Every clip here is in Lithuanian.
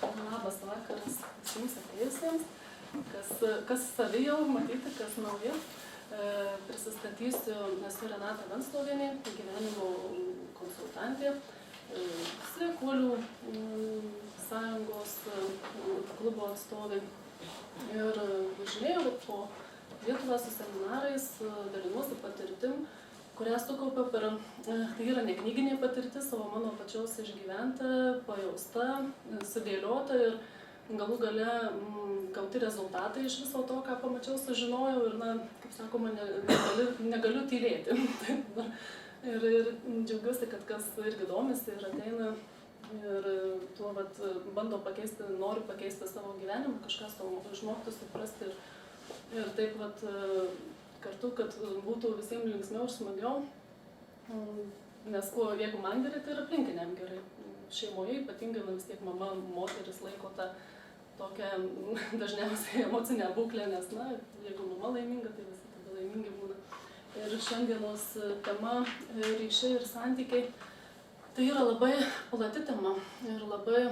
Labas vakaras visiems atėjusiems, kas savi jau matyti, kas nauji. Prisistatysiu, esu Renata Venslovienė, gyvenimo konsultantė, Sveikuolių sąjungos klubo atstovė. Ir važinėjau po Lietuvą su seminarais, dalinuosi patirtim, kurią sukaupiau tai yra ne knyginė patirtis, o mano pačios išgyventa, pajausta, sudėliota ir galų gale gauti rezultatai iš viso to, ką pamačiau, sužinojau ir, kaip sakoma, negaliu tylėti. ir džiaugiuosi, kad kas irgi domisi ir ateina ir tuo bando pakeisti, noriu pakeisti savo gyvenimą, kažkas to išmokti, suprasti ir taip kartu, kad būtų visiems linksmiau ir smagiau, nes jeigu man gerai, tai ir aplinkiniam gerai. Šeimoje ypatingai, vis tiek mama, moteris laiko tą tokią dažniausiai emocinę būklę, nes, jeigu mama laiminga, tai visi tada laimingi būna. Ir šiandienos tema ryšiai ir santykiai, tai yra labai plati tema ir labai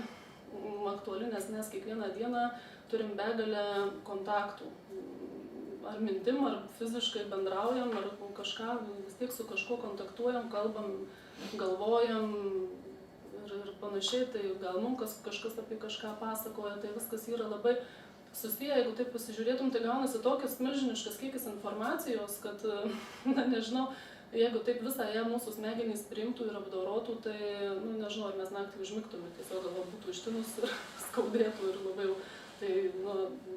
aktuali, nes mes kiekvieną dieną turim begalę kontaktų. Ar mintim, ar fiziškai bendraujam, ar kažką, vis tiek su kažkuo kontaktuojam, kalbam, galvojam ir panašiai, tai gal mums kažkas apie kažką pasakoja, tai viskas yra labai susiję, jeigu taip pasižiūrėtum, tai gaunasi tokias milžiniškas kiekis informacijos, kad, nežinau, jeigu taip visą ją mūsų smegenys priimtų ir apdorotų, tai, nežinau, ar mes naktį užmigtume, tiesiog galva būtų ištinus ir skaudėtų ir labai jau, tai,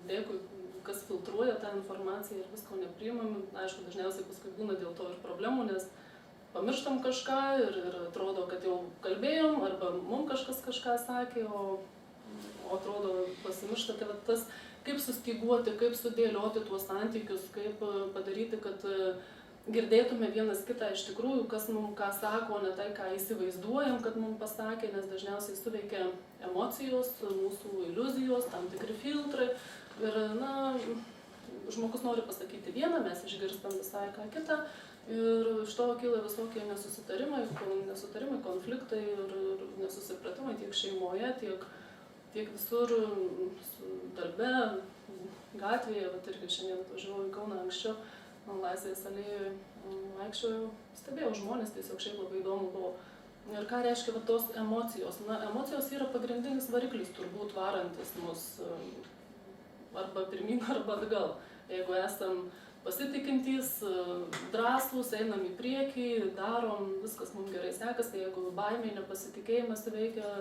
dėkui, kas filtruoja tą informaciją ir visko nepriimam. Aišku, dažniausiai paskui būna dėl to ir problemų, nes pamirštam kažką ir atrodo, kad jau kalbėjom, arba mums kažkas kažką sakė, o atrodo pasimiršta. Tai tas, kaip sustyguoti, kaip sudėlioti tuos santykius, kaip padaryti, kad girdėtume vienas kitą iš tikrųjų, kas mums ką sako, ne tai, ką įsivaizduojam, kad mums pasakė, nes dažniausiai suveikia emocijos, mūsų iliuzijos, tam tikri filtrai. Ir, žmogus nori pasakyti vieną, mes išgirstam visai ką kitą ir iš to kyla visokie nesusitarimai, konfliktai ir nesusipratimai tiek šeimoje, tiek visur darbe, gatvėje. Irgi šiandien atvažiavau į Kauną anksčiau, Laisvės alėjoje vaikščiojau, stebėjau žmonės, tiesiog šiaip labai įdomu buvo. Ir ką reiškia tos emocijos? Emocijos yra pagrindinis variklis turbūt varantis mus arba pirmyn, arba atgal. Jeigu esam pasitikintys, drąsūs, einam į priekį, darom, viskas mums gerai sekasi, jeigu baimė, nepasitikėjimas veikia,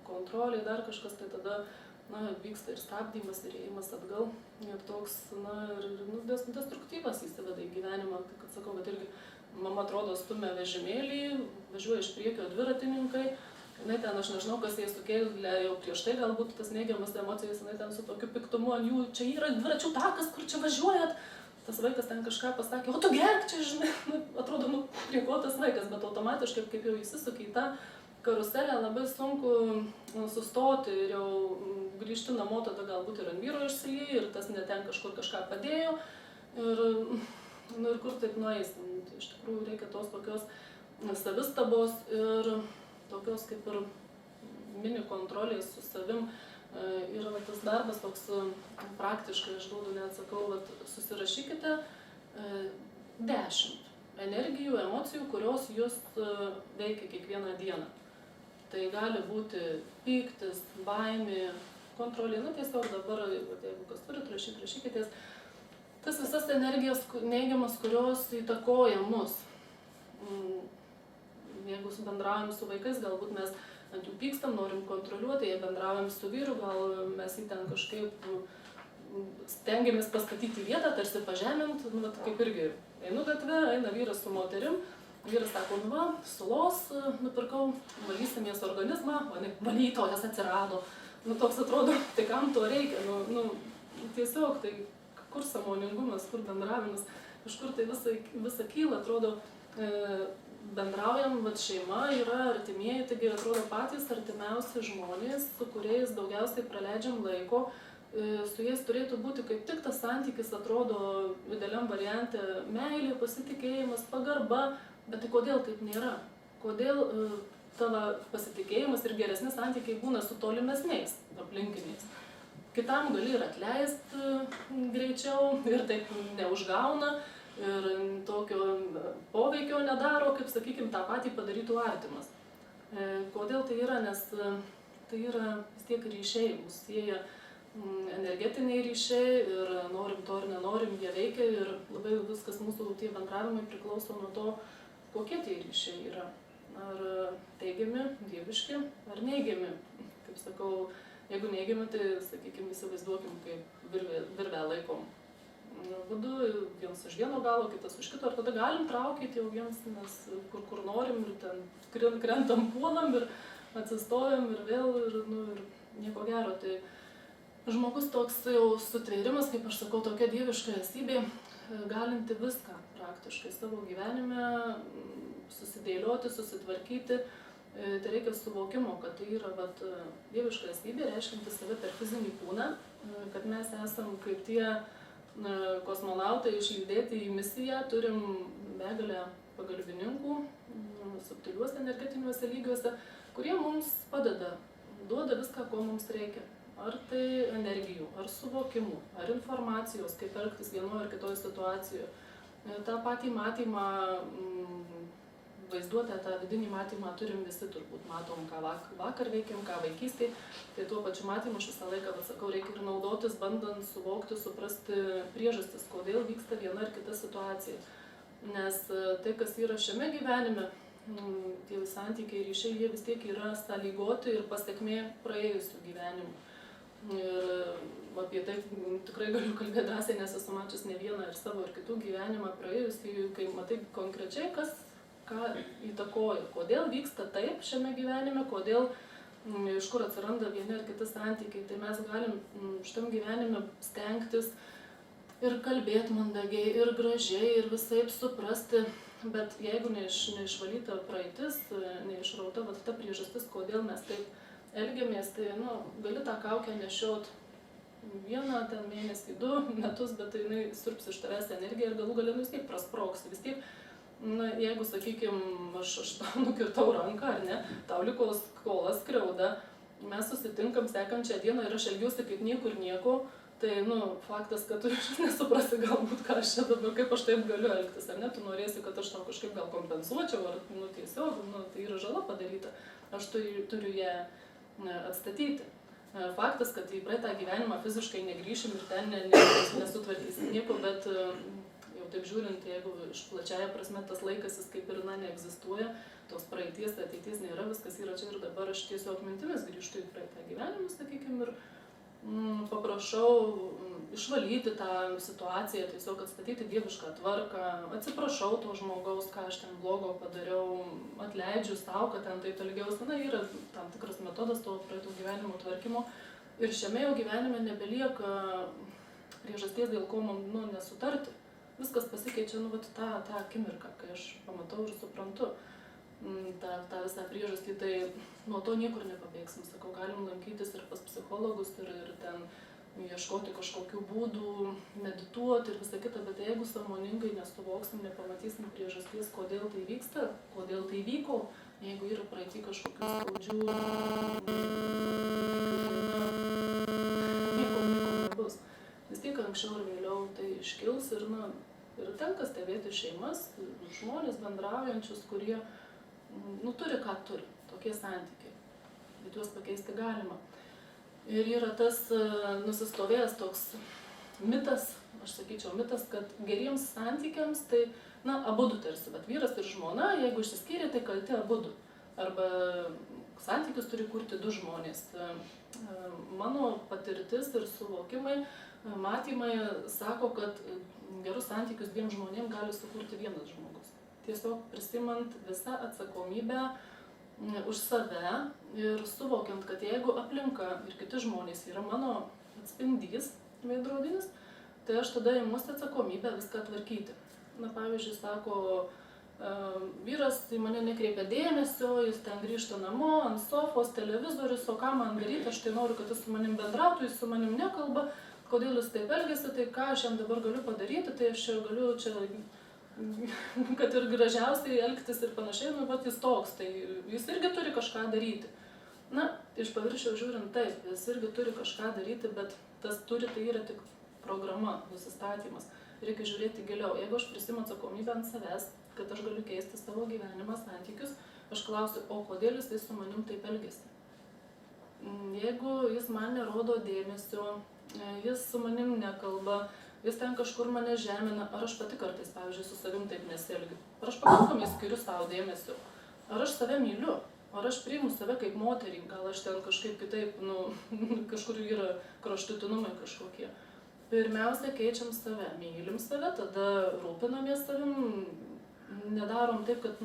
kontrolė, dar kažkas, tai tada vyksta ir stabdymas, ir ėjimas atgal. Ir toks, destruktyvas įsiveda į gyvenimą. Tai, kad sakau, bet irgi mama atrodo stumia vežimėlį, važiuoja iš priekio dviratininkai. Jinai ten, aš nežinau, kas jai sukėlė jau prieš tai, galbūt tas neigiamas emocijas, jinai ten su tokiu piktumu ant jų, čia yra dviračių takas, kur čia važiuojat. Tas vaikas ten kažką pasakė, o tu gerk čia, žinai, atrodo, prie ko tas vaikas, bet automatiškai, kaip jau įsisukia į tą karuselę, labai sunku sustoti ir jau grįžti namo, tada galbūt ir ant vyro išsilyja, ir tas ne ten kažkur kažką padėjo. Ir kur taip nueisim. Tai iš tikrųjų reikia tos tokios savistabos ir tokios kaip ir mini kontrolės su savim. Ir tas darbas toks praktiškai, aš duodu, neatsakau, susirašykite 10 energijų, emocijų, kurios jūs veikia kiekvieną dieną. Tai gali būti pyktis, baimė, kontrolė, tiesiog dabar, jeigu kas turit, rašykitės. Tas visas energijas neigiamas, kurios įtakoja mus. Jeigu bendraujam su vaikais, galbūt mes ant jų pykstam, norim kontroliuoti, jei bendraujam su vyru, gal mes jį ten kažkaip stengiamės pastatyti vietą, tarsi pažemint, kaip irgi einu gatve, eina vyras su moterim, vyras sako, sulos nupirkau, valysimės organizmą, valytojas atsirado. Toks atrodo, tai kam to reikia, tiesiog, tai kur sąmoningumas, kur bendravimas, iš kur tai visa kyla, atrodo, bendraujam, šeima yra artimieji, taigi atrodo patys artimiausi žmonės, su kuriais daugiausiai praleidžiam laiko, su jais turėtų būti kaip tik tas santykis, atrodo, idealiam variante meilė, pasitikėjimas, pagarba, bet tai kodėl taip nėra? Kodėl tavo pasitikėjimas ir geresni santykiai būna su tolimesniais aplinkiniais. Kitam gali ir atleisti greičiau ir taip neužgauna ir tokio poveikio nedaro, kaip, sakykime, tą patį padarytų artimas. Kodėl tai yra? Nes tai yra vis tiek ryšiai, mus sieja energetiniai ryšiai ir norim to ar nenorim, jie veikia ir labai viskas mūsų tie bendravimai priklauso nuo to, kokie tie ryšiai yra. Ar teigiami, dieviški, ar neigiami. Kaip sakau, jeigu neigiami, tai, sakykime, įsivaizduokim, kaip virvę laikom. Vadu, vienas iš vieno galo, kitas iš kito, ir tada galim traukyti jau vienas, nes kur norim ir ten krentam, puolam ir atsistojam ir vėl ir nieko gero. Tai žmogus toks jau sutvėrimas, kaip aš sakau, tokia dieviška esybė, galinti viską praktiškai savo gyvenime susidėlioti, susitvarkyti. Tai reikia suvokimo, kad tai yra dieviška esybė, reiškinti save per fizinį kūną, kad mes esam kaip tie kosmonautai išlydėti į misiją, turim begalę pagalbininkų subtiliuose energetiniuose lygiuose, kurie mums padeda, duoda viską, ko mums reikia. Ar tai energijų, ar suvokimų, ar informacijos, kaip elgtis vienoje ar kitoje situacijoje. tą patį matymą, vaizduotę, tą vidinį matymą turim visi turbūt, matom, ką vakar veikėm, ką vaikystėje, tai tuo pačiu matymu aš visą laiką, sakau, reikia ir naudotis, bandant suvokti, suprasti priežastis, kodėl vyksta viena ar kita situacija. Nes tai, kas yra šiame gyvenime, tie santykiai ryšiai, jie vis tiek yra sąlygoti ir pasiekmė praėjusių gyvenimų. Ir apie tai tikrai galiu kalbėti drąsiai, nes esu mačius ne vieną ir savo ir kitų gyvenimą praėjusį, kai matai konkrečiai, ką įtakoja, kodėl vyksta taip šiame gyvenime, kodėl, iš kur atsiranda vieni ar kiti santykiai. Tai mes galim šitam gyvenime stengtis ir kalbėti mandagiai, ir gražiai, ir visaip suprasti, bet jeigu neišvalyta praeitis, neišrauta ta priežastis, kodėl mes taip elgiamės, tai gali tą kaukę nešiot vieną mėnesį, 2 metus, bet jinai surps iš tavęs energiją ir galų gale vis tiek prasproksi. Vis tiek, jeigu, sakykime, aš tau nukirtau ranką, ar ne, tau liko skola, skriauda, mes susitinkam sekančią dieną ir aš elgiuosi kaip niekur nieko, tai, faktas, kad tu nesuprasi galbūt, ką aš čia dabar, kaip aš taip galiu elgtis, ar ne, tu norėsi, kad aš tau kažkaip gal kompensuočiau, ar, tiesiog, tai yra žala padaryta, aš turiu ją atstatyti. Faktas, kad į praeitą gyvenimą fiziškai negrįšim ir ten nesutvarkysim nieko, bet jau taip žiūrint, jeigu iš plačiaja prasme tas laikas jis kaip ir neegzistuoja, tos praeities, ateities nėra, viskas yra čia ir dabar, aš tiesiog mintimis grįžtu į praeitą gyvenimą, sakykim, ir paprašau išvalyti tą situaciją, tiesiog atstatyti dievišką tvarką, atsiprašau to žmogaus, ką aš ten blogo padariau, atleidžiu sau, kad ten taip elgiausi. Yra tam tikras metodas to praeitų gyvenimo tvarkymo ir šiame jau gyvenime nebelieka priežasties, dėl ko man nesutarti. Viskas pasikeičia tą akimirką, kai aš pamatau ir suprantu tą visą priežastį, tai nuo to niekur nepabėgsim. Sakau, galim lankytis ir pas psichologus ir ten ieškoti kažkokių būdų, medituoti ir visą kitą, bet jeigu sąmoningai nesuvoksim, nepamatysim priežasties, kodėl tai vyksta, kodėl tai vyko, jeigu yra praeitį kažkokių skaudžių, nieko nebus. Vis tiek anksčiau ir vėliau tai iškils ir tenka stebėti šeimas, žmonės bendraujančius, kurie turi ką turi, tokie santykiai, bet juos pakeisti galima. Ir yra tas nusistovėjęs toks mitas, aš sakyčiau mitas, kad geriems santykiams tai, abudu tarsi, bet vyras ir žmona, jeigu išsiskyrė, tai kalti abudu. Arba santykius turi kurti 2 žmonės. Mano patirtis ir suvokimai, matymai sako, kad gerus santykius 2 žmonėm gali sukurti 1 žmogus. Tiesiog prisimant visą atsakomybę už save ir suvokiant, kad jeigu aplinka ir kiti žmonės yra mano atspindys veidrodinis, tai aš tada imuosi atsakomybę viską tvarkyti. Pavyzdžiui, sako, vyras į mane nekreipia dėmesio, jis ten grįžta namo, ant sofos, televizorius, o ką man daryti, aš tai noriu, kad jis su manim bendrautų, jis su manim nekalba, kodėl jis taip elgiasi, tai ką aš jam dabar galiu padaryti, tai aš galiu čia kad ir gražiausiai elgtis ir panašiai, nu, vat jis toks, tai jis irgi turi kažką daryti. Na, iš paviršiaus žiūrint taip, jis irgi turi kažką daryti, bet tas turi tai yra tik programa, nusistatymas. Reikia žiūrėti giliau. Jeigu aš prisimu atsakomybę ant savęs, kad aš galiu keisti savo gyvenimą, santykius, aš klausiu, o kodėl jis su manim taip elgiasi? Jeigu jis man nerodo dėmesio, jis su manim nekalba, jis ten kažkur mane žemina, ar aš pati kartais, pavyzdžiui, su savim taip nesielgiu, ar aš pakankamai skiriu savo dėmesio, ar aš save myliu, ar aš priimu save kaip moterį, gal aš ten kažkaip kitaip, kažkur yra kraštutinumai kažkokie. Pirmiausia, keičiam save, mylim save, tada rūpinamės savim, nedarom taip, kad,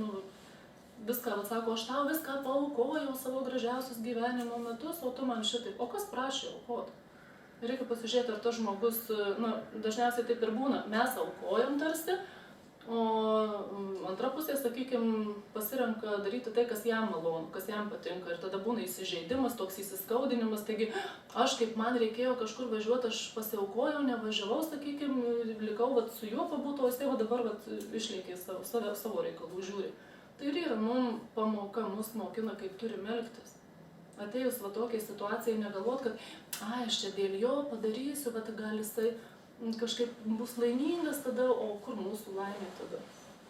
viską, sako, aš tau viską paaukojau savo gražiausius gyvenimo metus, o tu man šitaip, o kas prašė aukot? Reikia pasižiūrėti, ar tas žmogus, dažniausiai taip ir būna, mes aukojam tarsi, o antra pusė, sakykime, pasirenka daryti tai, kas jam malonu, kas jam patinka, ir tada būna įsižeidimas, toks įsiskaudinimas, taigi aš, kaip man reikėjo kažkur važiuoti, aš pasiaukojau, nevažiavau, sakykime, likau su juo pabūti, o jis dabar išlėkė savo reikalų žiūri. Tai ir yra, pamoka, mus mokina, kaip turim elgtis. Atėjus tokiai situacijai negalvot, kad, aš čia dėl jo padarysiu, bet gal jisai kažkaip bus laimingas tada, o kur mūsų laimė tada?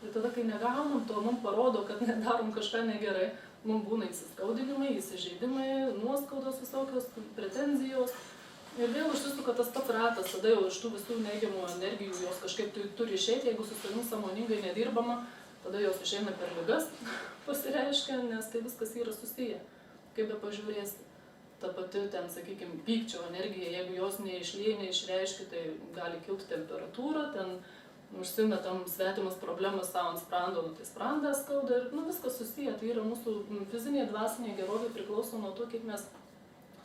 Ir tada, kai negaunam to, mums parodo, kad nedarom kažką negerai, mums būna įsiskaudinimai, įsižeidimai, nuoskaudos visokios, pretenzijos. Ir vėl užsisuka tas pats ratas, tada jau iš tų visų neigiamų energijų jos kažkaip turi išeiti, jeigu su savim sąmoningai nedirbama, tada jos išeina per ligas pasireiškia, nes tai viskas yra susiję, kaip be pažiūrėsi. Ta pati ten, sakykime, pykčio energija, jeigu jos neišlieja, neišreiškia, tai gali kilti temperatūra, ten užsimetam svetimas problemas savo ant sprando, tai sprandas skauda ir viskas susiję, tai yra mūsų fizinė, dvasinė gerovė priklauso nuo to, kaip mes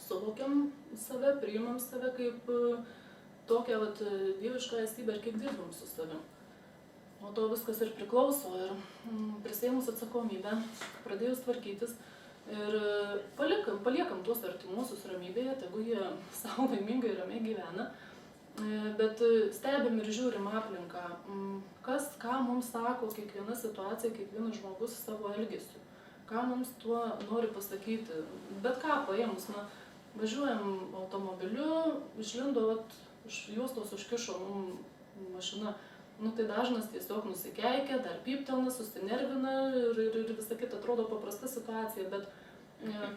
suvokiam save, priimam save kaip tokią dievišką esybę ir kaip dirbam su savim. Nuo to viskas ir priklauso ir prisėmus atsakomybę, pradėjus tvarkytis, ir paliekam tuos artimuosius ramybėje, tegu jie savo laimingai ramiai gyvena, bet stebim ir žiūrim aplinką, ką mums sako kiekviena situacija, kiekvienas žmogus savo elgesiu, ką mums tuo nori pasakyti, bet ką paėmus, važiuojam automobiliu, išlindo, juostos užkišo mašina, tai dažnas tiesiog nusikeikia, dar pyptelna, susinervina ir visa kita atrodo paprasta situacija, bet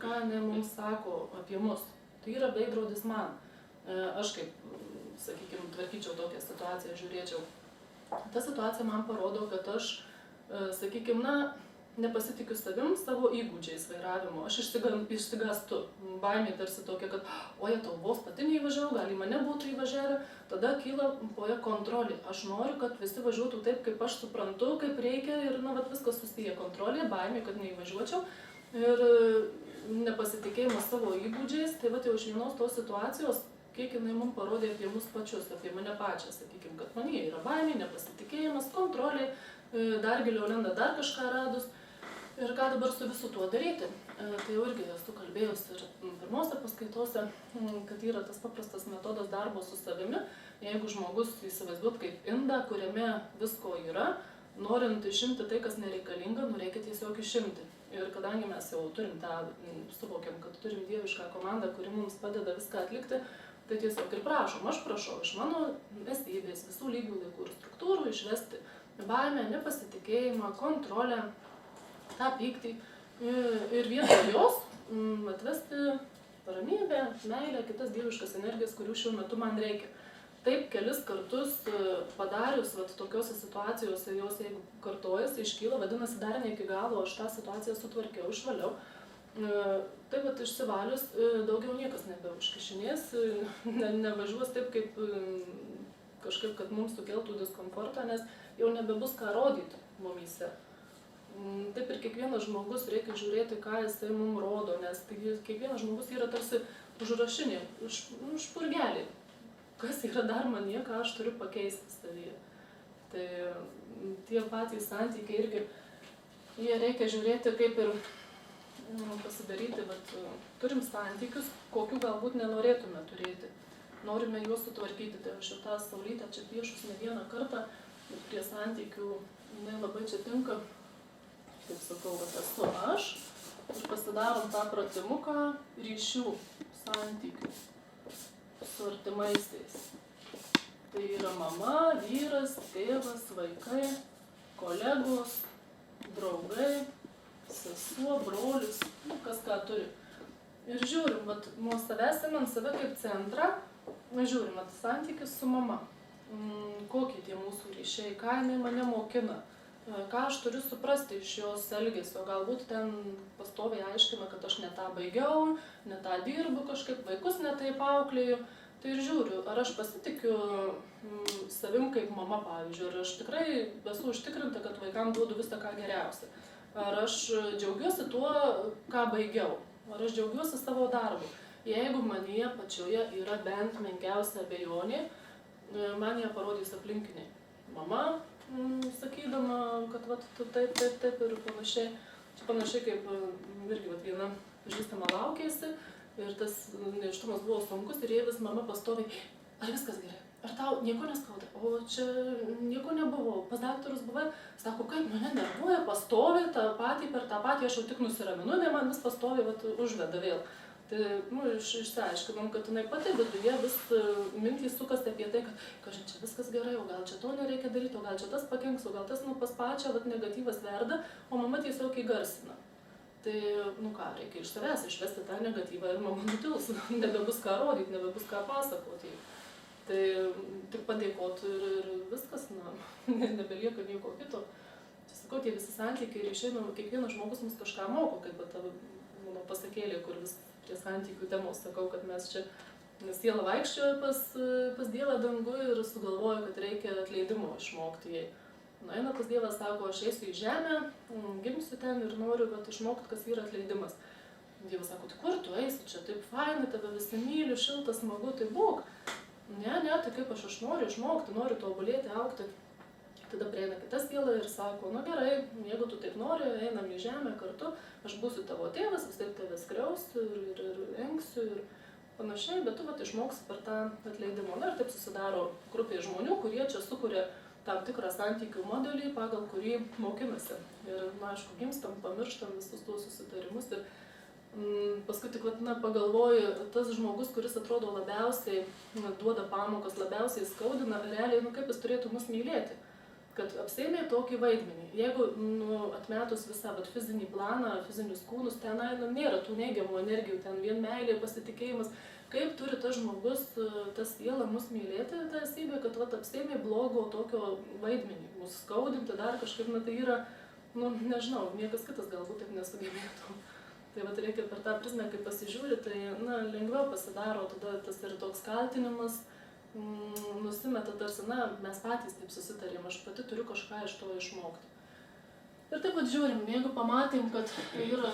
ką mums sako apie mus, tai yra veidrodis man. Aš kaip, sakykime, tvarkyčiau tokią situaciją, žiūrėčiau. Ta situacija man parodo, kad aš, sakykime, nepasitikiu savim, savo įgūdžiais vairavimo. Aš išsigastu, baimė tarsi tokia, kad tau vos pati neįvažiavau, gal į mane būtų įvažiavę, tada kyla kontrolė. Aš noriu, kad visi važiuotų taip, kaip aš suprantu, kaip reikia ir viskas susiję kontrolė, baimė, kad neįvažiuočiau ir nepasitikėjimas savo įgūdžiais. Tai jau iš vienos tos situacijos, kiek jinai mums parodė apie mus pačius, apie mane pačią, sakykime, kad manyje yra baimė, nepasitikėjimas, kontrolė, dar giliau lenda dar kažką radus. Ir ką dabar su visu tuo daryti? Tai jau irgi esu kalbėjus ir pirmose paskaitose, kad yra tas paprastas metodas darbo su savimi. Jeigu žmogus įsivaizduot kaip indą, kuriame visko yra, norint išimti tai, kas nereikalinga, reikia tiesiog išimti. Ir kadangi mes jau turim suvokiam, kad turim dievišką komandą, kuri mums padeda viską atlikti, tai tiesiog ir prašom. Aš prašau iš mano esybės, visų lygių, laikų ir struktūrų išvesti baimę, nepasitikėjimą, kontrolę, tą pyktį ir vietoj jos atvesti ramybę, meilę, kitas dieviškas energijas, kurių šiuo metu man reikia. Taip kelis kartus padarius tokiose situacijose, jos jeigu kartojasi, iškyla, vadinasi, dar ne iki galo, aš tą situaciją sutvarkiau, išvaliau. Taip išsivalius, daugiau niekas nebeužkišinės, nevažiuos taip, kaip kažkaip, kad mums sukeltų diskomfortą, nes jau nebebus ką rodyti mumyse. Taip ir kiekvienas žmogus reikia žiūrėti, ką jisai mums rodo, nes kiekvienas žmogus yra tarsi užrašinė, špurgelė. Kas yra dar manyje, ką aš turiu pakeisti savyje. Tai tie patys santykiai irgi, jie reikia žiūrėti kaip ir pasidaryti, turim santykius, kokių galbūt nenorėtume turėti. Norime juos sutvarkyti, tai aš tą saulytę čia piešus ne vieną kartą Ir prie santykių jinai labai čia tinka, kaip sakau, kad esu aš. Ir pasidarom tą pratimuką ryšių santykių su artimaisiais. Tai yra mama, vyras, tėvas, vaikai, kolegos, draugai, sesuo, brolis, kas ką turi. Ir žiūrim, vat, nuo savęs imant save kaip centrą, žiūrim, vat, santykis su mama. Kokie tie mūsų ryšiai, ką jinai mane mokina, ką aš turiu suprasti iš jos elgesio. Galbūt ten pastoviai aiškina, kad aš ne tą baigiau, ne tą dirbu kažkaip, vaikus ne taip auklėju. Tai ir žiūriu, ar aš pasitikiu savim kaip mama, pavyzdžiui, ar aš tikrai esu užtikrinta, kad vaikam duodu visą ką geriausia. Ar aš džiaugiuosi tuo, ką baigiau. Ar aš džiaugiuosi savo darbu. Jeigu manyje pačioje yra bent menkiausia abejonė, man ją parodys aplinkiniai. Mama, sakydama, kad vat, taip ir panašiai. Čia panašiai kaip irgi vat, viena pažįstama laukėsi ir tas nėštumas buvo sunkus ir jie vis mama pastoviai, ar viskas gerai, ar tau nieko neskauda, o čia nieko nebuvo, pas daktarus buvai, sako, kaip mane nervuoja pastoviai per tą patį, aš jau tik nusiraminu, ne man vis pastoviai vat, užveda vėl. Tai išsiaiškinom, kad jinai pati viduje vis mintys sukasi apie tai, kad kažin čia viskas gerai, o gal čia to nereikia daryti, o gal čia tas pakenks, o gal tas pas pačią vat, negatyvas verda, o mama tiesiog įgarsina. Tai, ką, reikia iš savęs išvesti tą negatyvą ir mama nutils, nebebus ką rodyti, nebebus ką pasakoti. Tai tik padėkoti ir viskas, nebelieka nieko kito. Sakau, tie visi santykiai ir išeina, kiekvienas žmogus mus kažką moko, kaip ta mano pasakėlė, kur vis prie santykių temos sakau, kad mes čia siela vaikščioja pas Dievą dangų ir sugalvoja, kad reikia atleidimo išmokti jai. Eina pas Dievą, sako, aš eisiu į žemę, gimsiu ten ir noriu išmokti, kas yra atleidimas. Dievas sako, tai kur tu eisi, čia taip fainai, tave visi myliu, šilta, smagu, tai būk. Ne, tai kaip aš noriu išmokti, noriu tobulėti, augti. Tada prieina kita siela ir sako, gerai, jeigu tu taip nori, einam į žemę kartu, aš būsiu tavo tėvas, vis taip tave skriausiu ir engsiu ir panašiai, bet tu išmoksi per tą atleidimą. Ir taip susidaro grupė žmonių, kurie čia sukuria tam tikrą santykių modelį, pagal kurį mokinasi. Ir, aišku, gimstam, pamirštam visus tuos susitarimus. Ir paskui tik pagalvoju, tas žmogus, kuris atrodo labiausiai duoda pamokas, labiausiai skaudina, realiai, kaip jis turėtų mus mylėti. Kad apsėmė tokį vaidmenį. Jeigu atmetus visą fizinį planą, fizinius kūnus, ten nėra tų neigiamų energijų, ten vien meilė, pasitikėjimas. Kaip turi tas žmogus, tas siela mus mylėti, ta esybė, kad apsėmė blogo tokio vaidmenį, mus skaudinti dar kažkaip, tai yra, nežinau, niekas kitas galbūt taip nesugebėtų. Tai reikia per tą prizmę, kai pasižiūri, tai lengviau pasidaro tada tas ir toks kaltinimas, nusimeta tarsi, mes patys taip susitarėm, aš pati turiu kažką iš to išmokti. Ir taip pat žiūrim, jeigu pamatėm, kad yra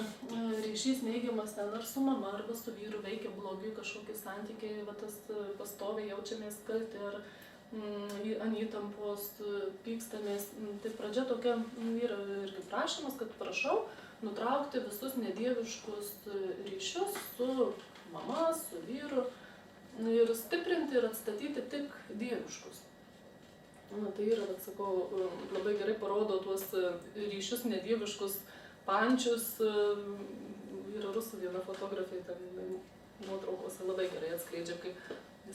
ryšys neigiamas ten ar su mama, arba su vyru veikia blogi kažkokie santykiai, tas pastoviai jaučiamės kalti, ar ant įtampos pykstamės, tai pradžia tokia yra irgi prašymas, kad prašau nutraukti visus nedieviškus ryšius su mama, su vyru, ir stiprinti ir atstatyti tik dieviškus. Tai yra, sakau, labai gerai parodo tuos ryšius nedieviškus pančius. Yra rusų viena fotografija, ten nuotraukose labai gerai atskleidžia, kaip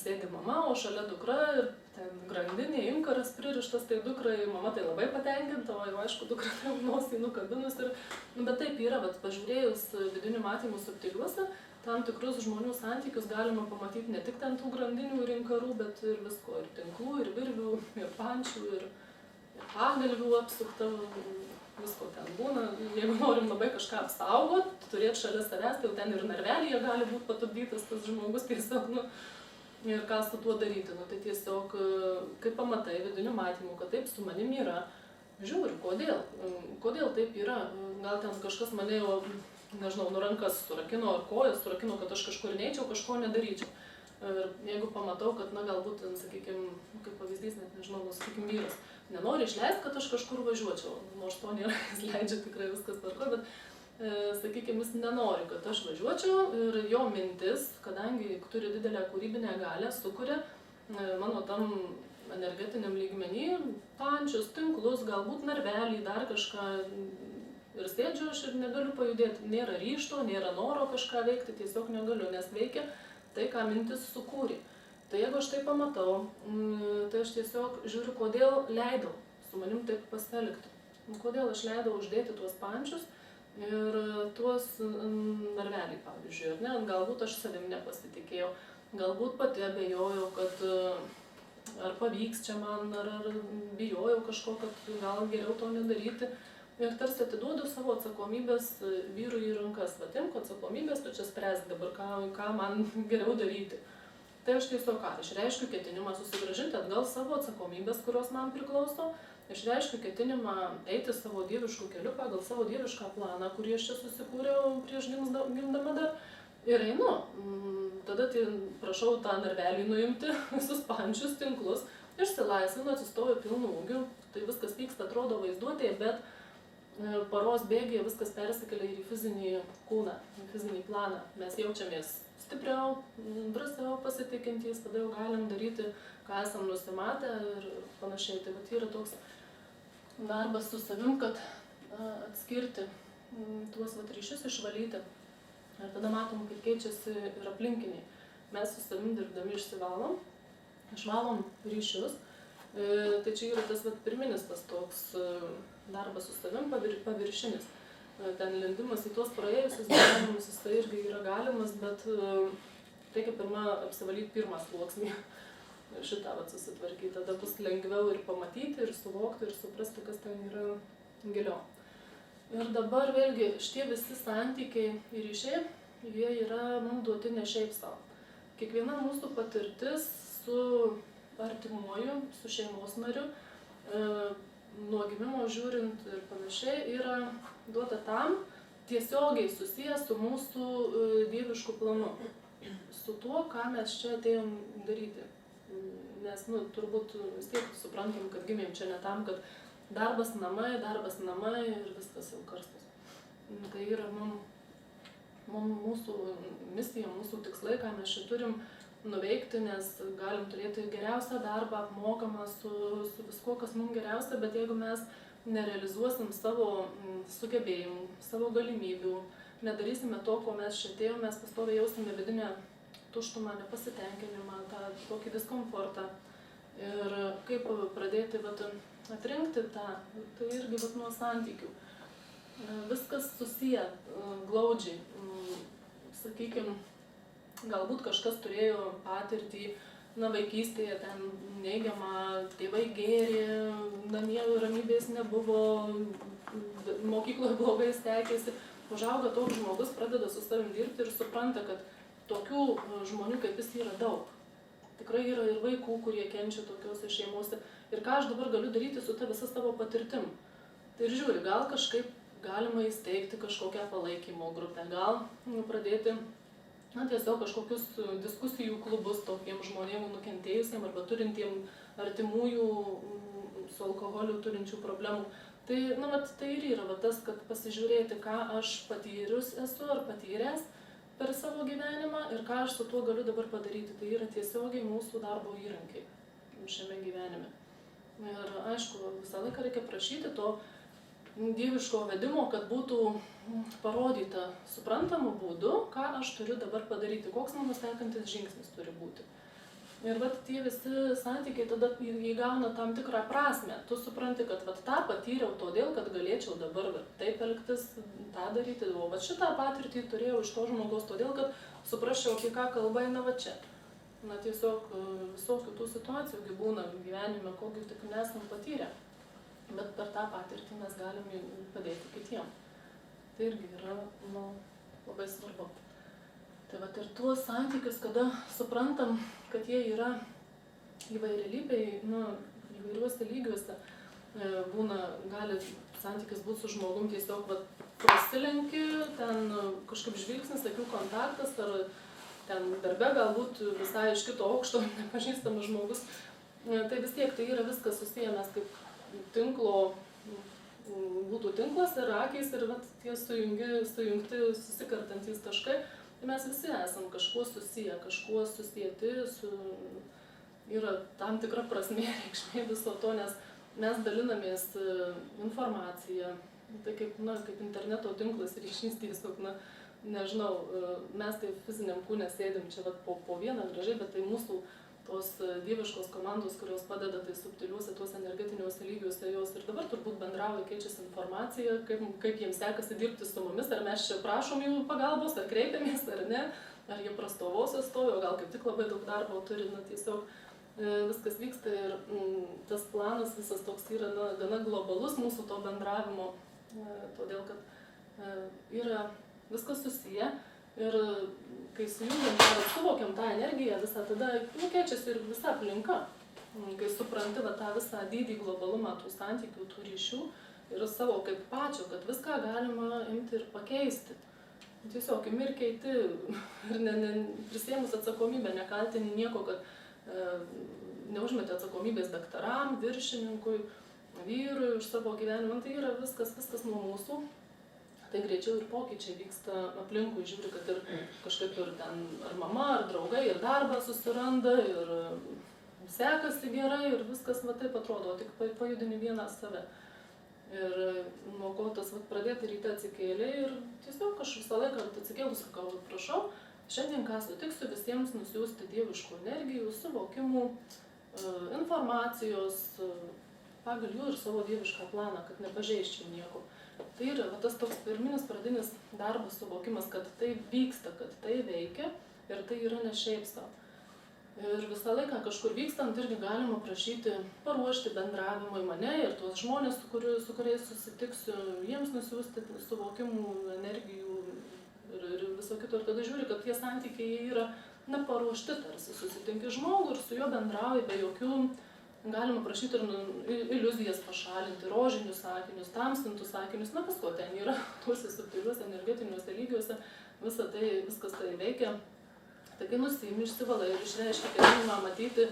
sėdi mama, o šalia dukra ir ten grandinė, inkaras pririštas tai dukrai. Mama tai labai patenkinta, o jau aišku, dukra tai nosį nukabinus. Bet taip yra, pažiūrėjus vidinių matymų subtiliuose, tam tikrus žmonių santykius galima pamatyti ne tik ten tų grandinių ir inkarų, bet ir visko, ir tinklų, ir virvių, ir pančių, ir pagalvių apsukta, visko ten būna. Jeigu norim labai kažką apsaugot, turėti šalia savęs, tai jau ten ir narvelyje gali būti patupdytas tas žmogus tiesiog, ir ką su tuo daryti. Tai tiesiog, kai pamatai vidinių matymų, kad taip su manim yra, žiūri, kodėl taip yra. Gal ten kažkas mane jau, nežinau, rankas surakino ar kojas surakino, kad aš kažkur neičiau, kažko nedaryčiau. Ir jeigu pamatau, kad, galbūt, sakykime, kaip pavyzdys, net nežinau, sakykime, vyras nenori išleisti, kad aš kažkur važiuočiau, nors to nėra, jis leidžia tikrai viskas tvarko, bet, sakykime, jis nenori, kad aš važiuočiau ir jo mintis, kadangi turi didelę kūrybinę galią, sukuria mano tam energetiniam lygmenį, pančius, tinklus, galbūt narvelį, dar kažką. Ir sėdžiu aš ir negaliu pajudėti. Nėra ryžto, nėra noro kažką veikti, tiesiog negaliu, nes veikia tai, ką mintis sukūrė. Tai jeigu aš tai pamatau, tai aš tiesiog žiūriu, kodėl leidau su manim taip pasielgti. Kodėl aš leidau uždėti tuos pančius ir tuos narvelį, pavyzdžiui, ar ne? Galbūt aš savim nepasitikėjau, galbūt pati abejojau, kad ar pavyks čia man, ar bijojau kažko, kad gal geriau to nedaryti. Ir tarsi atiduodu savo atsakomybės vyrui į rankas. Imk atsakomybės, tu čia spręsk dabar, ką man geriau daryti. Tai aš tiesiog išreiškiu ketinimą susigrąžinti atgal savo atsakomybės, kurios man priklauso. Išreiškiu ketinimą eiti savo dieviškų keliu pagal savo dievišką planą, kurį aš čia susikūriau prieš gimdama dar. Ir einu. Tada prašau tą narvelį nuimti, visus pančius, tinklus, išsilaisvinu, atsistoju pilnu ūgiu. Tai viskas vyksta, atrodo vaizduotėje, bet paros bėgyje viskas persikelia ir į fizinį kūną, į fizinį planą. Mes jaučiamės stipriau, drąsiau pasitikintys, tada jau galim daryti, ką esam nusimatę ir panašiai. Tai yra toks darbas su savim, kad atskirti tuos ryšius, išvalyti. Ir tada matom, kaip keičiasi ir aplinkiniai. Mes su savim dirbdami išvalom ryšius. Tai čia yra tas pirminis tas toks darbas su savim paviršinis. Ten lindimas į tuos praėjusius gyvenimus, jis tai irgi yra galimas, bet reikia pirmą apsivalyti pirmą sluoksnį. Šitą susitvarkyti, tada bus lengviau ir pamatyti, ir suvokti, ir suprasti, kas ten yra giliau. Ir dabar vėlgi šitie visi santykiai ir ryšiai, jie yra mums duoti ne šiaip savo. Kiekviena mūsų patirtis su artimuoju, su šeimos nariu, nuo gimimo žiūrint ir panašiai, yra duota tam tiesiogiai susijęs su mūsų dievišku planu. Su tuo, ką mes čia atėjom daryti. Nes, turbūt vis tiek suprantam, kad gimėm čia ne tam, kad darbas namai ir viskas jau karstas. Tai yra mūsų misija, mūsų tikslai, ką mes čia turim nuveikti, nes galim turėti geriausią darbą, apmokamą su viskuo, kas mums geriausia, bet jeigu mes nerealizuosim savo sugebėjimų, savo galimybių, nedarysime to, ko mes čia atėjom, mes pastoviai jausime vidinę tuštumą, nepasitenkinimą, tą tokį diskomfortą. Ir kaip pradėti atrinkti tą, tai irgi nuo santykių. Viskas susiję glaudžiai. Sakykime, galbūt kažkas turėjo patirtį, vaikystėje ten neigiamą, tėvai gėrė, namie ramybės nebuvo, mokykloje blogai sekėsi. Užauga toks žmogus, pradeda su savim dirbti ir supranta, kad tokių žmonių kaip jis yra daug. Tikrai yra ir vaikų, kurie kenčia tokiuose šeimose. Ir ką aš dabar galiu daryti su ta visa savo patirtim. Tai ir žiūri, gal kažkaip galima įsteigti kažkokią palaikymo grupę, gal pradėti tiesiog kažkokius diskusijų klubus tokiem žmonėm nukentėjusiem arba turintiem artimųjų su alkoholiu turinčių problemų. Tai, tai ir yra tas, kad pasižiūrėti, ką aš patyrus esu ar patyręs per savo gyvenimą ir ką aš su tuo galiu dabar padaryti. Tai yra tiesiogiai mūsų darbo įrankiai šiame gyvenime. Ir aišku, visą laiką reikia prašyti to dieviško vedimo, kad būtų parodyta suprantamu būdu, ką aš turiu dabar padaryti, koks mano sekantis žingsnis turi būti. Ir tie visi santykiai tada įgauna tam tikrą prasmę. Tu supranti, kad tą patyriau todėl, kad galėčiau dabar taip elgtis, tą daryti, o šitą patirtį turėjau iš to žmogaus todėl, kad suprasčiau, apie ką kalba eina čia. Tiesiog visokių tų situacijų būna gyvenime, kokių tik nesam patyrę. Bet per tą patirtį mes galim padėti kitiem. Tai irgi yra labai svarbu. Tai ir tuos santykius, kada suprantam, kad jie yra įvairialypiai, įvairiuose lygiuose, gali santykis būti su žmogum tiesiog prasilenki, ten kažkaip žvilgsnis, akių kontaktas, ar ten darbe galbūt visai iš kito aukšto nepažįstamas žmogus. Tai vis tiek tai yra viskas susiję, mes kaip tinklo, būtų tinklas ir akys ir tie sujungti, susikartantys taškai. Mes visi esam kažkuo susiję, kažkuo susieti yra tam tikra prasmė, reikšmė viso to, nes mes dalinamės informaciją, tai kaip interneto tinklas ryšys tiesiog, nežinau, mes tai fiziniam kūne sėdim čia po vieną gražiai, bet tai mūsų tos dieviškos komandos, kurios padeda tai subtiliuose, tuos energetiniuose lygiuose, jos ir dabar turbūt bendrauja, keičiasi informacija, kaip jiems sekasi dirbti su mumis, ar mes čia prašom jų pagalbos, ar kreipiamės, ar ne, ar jie prastovose stovi, o gal kaip tik labai daug darbo turi, tiesiog viskas vyksta ir tas planas visas toks yra gana globalus mūsų to bendravimo, todėl kad yra viskas susiję ir kai sujungiam ir suvokiam tą energiją visą, tada keičiasi ir visa aplinka. Kai supranti tą visą dydį globalumą tų santykių, tų ryšių ir savo kaip pačio, kad viską galima imti ir pakeisti. Tiesiog imi ir keiti ir prisėmus atsakomybę, nekaltini nieko, kad neužmeti atsakomybės daktaram, viršininkui, vyrui už savo gyvenimą. Tai yra viskas nuo mūsų. Tai greičiau ir pokyčiai vyksta aplinkui, žiūri, kad ir kažkaip ir ten ar mama, ar draugai, ir darbą susiranda, ir sekasi gerai, ir viskas taip atrodo, tik pajudini vieną save. Ir nuo ko tas pradėti ryte atsikėlė ir tiesiog aš visą laiką atsikėlus sakau, prašau, šiandien ką sutiksiu visiems nusiųsti dieviškų energijų, suvokimų, informacijos, pagal jų ir savo dievišką planą, kad nepažeisčiau nieko. Tai yra tas toks pirminis pradinis darbas, suvokimas, kad tai vyksta, kad tai veikia ir tai yra ne šiaip savo. Ir visą laiką kažkur vykstant irgi galima prašyti paruošti bendravimui mane ir tuos žmonės, su kuriais susitiksiu, jiems nusiųsti suvokimų, energijų ir viso kito. Ir tada žiūri, kad tie santykiai yra paruošti tarsi. Susitinki žmogų ir su juo bendrauji be jokių. Galima prašyti ir iliuzijas pašalinti, rožinius sakinius, tamsintus sakinius, visko ten yra, tuose subtiliuose energetiniuose lygiuose, viskas tai veikia. Tai kai nusiimi, išsivalai ir išreiškia ketinimą matyti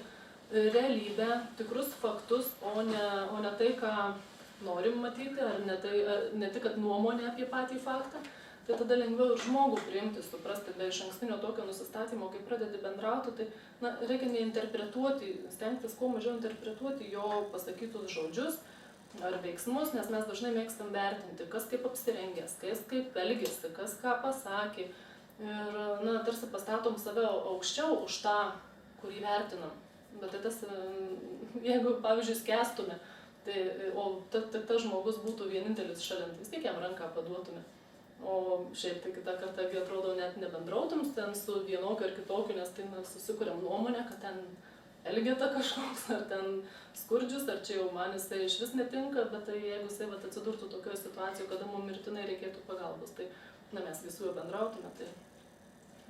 realybę, tikrus faktus, o ne tai, ką norim matyti, ar ne tik, kad nuomonė apie patį faktą. Tai tada lengviau ir žmogų priimti, suprasti, be išankstinio tokio nusistatymo, kai pradedi bendrauti, tai reikia neinterpretuoti, stengtis kuo mažiau interpretuoti jo pasakytus žodžius ar veiksmus, nes mes dažnai mėgstam vertinti, kas kaip apsirengęs, kas kaip elgėsi, kas ką pasakė. Ir tarsi pastatom save aukščiau už tą, kurį vertinam. Bet tai tas, jeigu, pavyzdžiui, skęstume, o tas žmogus būtų vienintelis šalint, vis tiek jam ranką paduotume. O šiaip tai kitą kartą, atrodo, net nebendrautum ten su vienokiu ar kitokiu, nes tai susikuriam nuomonę, kad ten elgeta kažkoks, ar ten skurdžius, ar čia jau man jisai iš vis netinka, bet tai jeigu jisai atsidurtų tokioje situacijoje, kada mums mirtinai reikėtų pagalbos, tai mes visų jau bendrautume, tai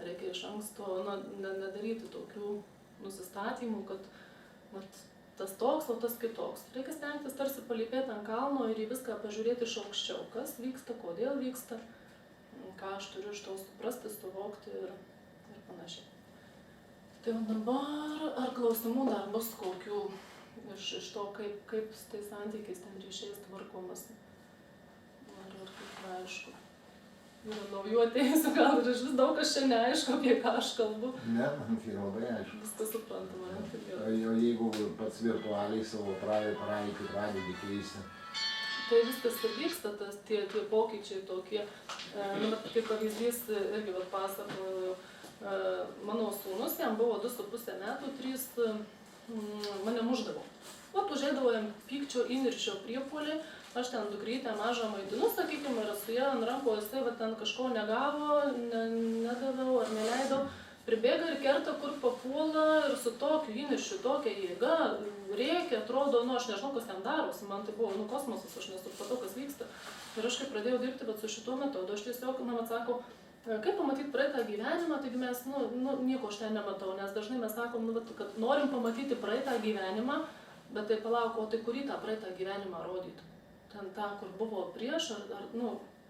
reikia iš anksto nedaryti tokių nusistatymų, kad tas toks, o tas kitoks. Reikia stengtis tarsi palypėti ant kalno ir į viską pažiūrėti iš aukščiau, kas vyksta, kodėl vyksta, ką aš turiu iš to suprasti, suvokti ir panašiai. Tai dabar, ar klausimų dar bus kokių iš to, kaip su tais santykiais ten ryšiais tvarkomas? Ar kaip aišku? Yra naujų atėjusių, gal ir iš vis daug kas čia neaišku, apie ką aš kalbu. Ne, man tai labai aišku. Viskas suprantama, ne? Taip yra. O jeigu pats virtualiai savo praeitį pradedi keisti? Tai viskas ir vyksta, tie pokyčiai tokie. Kaip pavyzdys, irgi pasakoju, mano sūnus, jam buvo 2,5 metų, 3 mane muždavo. Užėdavo jam pykčio įniršio priepuolį, aš ten dukrytę mažą maitinu, sakykime, ir su ją ant rankų, jisai ten kažko negavo, nedaviau ar neleidau, pribėga ir kerta, kur papuola ir su tokiu įniršiu, tokia jėga, rėkia, atrodo, aš nežinau, kas ten darosi, man tai buvo kosmosas, aš nesupratau, kas vyksta. Ir aš kaip pradėjau dirbti su šituo metodu, aš tiesiog, atsakau, kaip pamatyti praeitą gyvenimą, taigi mes, nieko aš ten nematau, nes dažnai mes sakom, kad norim pamatyti praeitą gyvenimą, bet tai palauk, o tai kurį tą praeitą gyvenimą rodytų? Ten tą, kur buvo prieš,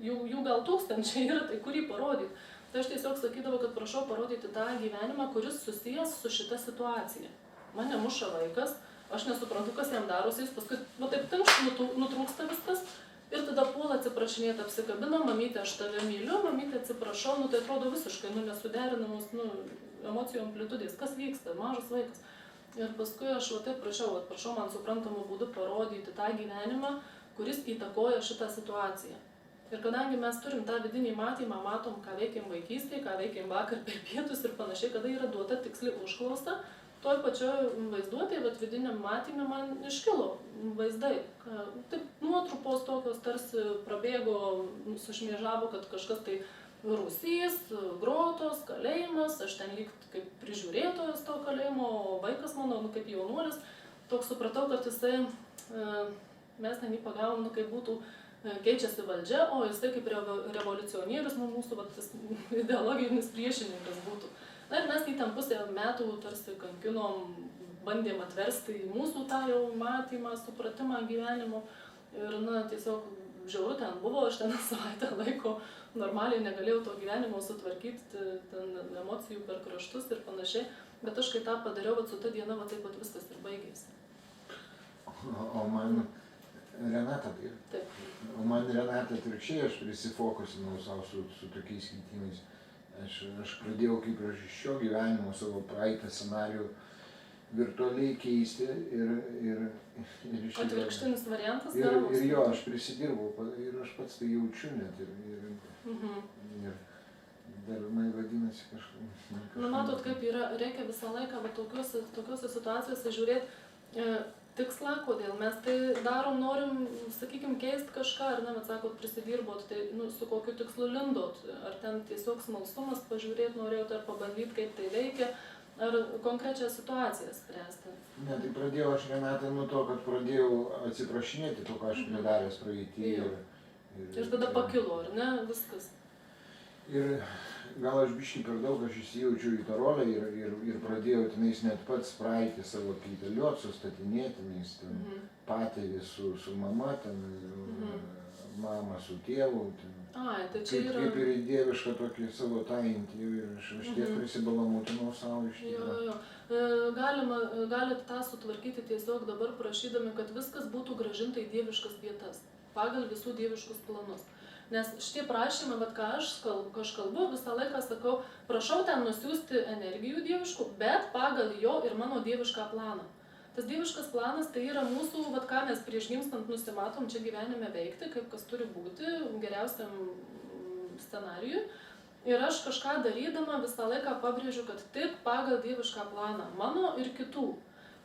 jų gal tūkstančiai yra, tai kurį parodyti. Tai aš tiesiog sakydavau, kad prašau parodyti tą gyvenimą, kuris susijęs su šita situacija. Mane muša vaikas, aš nesuprantu, kas jam darosi, jis paskui, taip nutrūksta viskas ir tada puola atsiprašinėti, apsikabina, mamytė, aš tave myliu, mamytė, atsiprašau, tai atrodo visiškai nesuderinamos emocijų amplitudės, kas vyksta, mažas vaikas. Ir paskui aš taip prašau man suprantamu būdu parodyti tą gyvenimą, kuris įtakoja šitą situaciją. Ir kadangi mes turim tą vidinį matymą, matom, ką veikėm vaikystėje, ką veikėm vakar per pietus ir panašiai, kada yra duota tiksli užklausa, toj pačioj vaizduotėje, bet vidiniam matymė man iškilo vaizdai. Taip nuotrupos tokios tarsi prabėgo, sušmėžavo, kad kažkas tai rūsys, grotos, kalėjimas, aš ten lyg kaip prižiūrėtojas to kalėjimo, o vaikas mano, kaip jaunuolis, toks supratau, kad jisai, mes ten jį pagavom, kaip būtų keičiasi valdžia, o jisai kaip revoliucionierius, mūsų tas ideologinis priešininkas būtų. Na ir mes jį ten pusę metų tarsi kankinom, bandėm atversti į mūsų tą jau matymą, supratimą gyvenimo. Ir tiesiog žiauru ten buvo, aš ten savaitę laiko normaliai negalėjau to gyvenimo sutvarkyti, ten emocijų per kraštus ir panašiai. Bet aš kai tą padariau, su ta diena taip pat viskas ir baigėsi. O man Renata, taip. O man Renata atvirkščiai, aš prisifokusinau savo su tokiais keitimais. Aš pradėjau kaip iš šio gyvenimo savo praeitą scenarijų virtualiai keisti ir atvirkštinis variantas gavosi. Ir jo, aš prisidirbau ir aš pats tai jaučiu net ir dar man vadinasi kažkaip. Matot, kaip yra, reikia visą laiką tokiuose situacijose žiūrėti tikslą, kodėl mes tai darom, norim, sakykim, keisti kažką, ar ne, bet sakot, prisidirbot, tai su kokiu tikslu lindot, ar ten tiesiog smalsumas pažiūrėti norėjot, ar pabandyti, kaip tai veikia, ar konkrečią situaciją spręsti. Ne, tai pradėjau aš Renata nuo to, kad pradėjau atsiprašinėti to, ką aš nedaręs praeitį. Ir tada pakilo, ar ne, viskas. Ir gal aš biškį per daug aš įsijaučiau į tą rolę ir pradėjau tenais net pats praeitį savo kaitaliuot, sustatinėti, tenais patėvį su mama, mama su tėvu. Ai, tai čia yra... Kaip ir į dievišką tokį savo tajantį ir aš tiek prisibalamutinau savo iš tikrųjų. Galit tą sutvarkyti tiesiog dabar prašydami, kad viskas būtų grąžinta į dieviškas vietas, pagal visų dieviškus planus. Nes šitie prašymai, ką aš kalbu, visą laiką sakau, prašau ten nusiųsti energijų dieviškų, bet pagal jo ir mano dievišką planą. Tas dieviškas planas tai yra mūsų, ką mes prieš gimstant nusimatom čia gyvenime veikti, kaip kas turi būti geriausiam scenarijui. Ir aš kažką darydama visą laiką pabrėžiu, kad tik pagal dievišką planą, mano ir kitų.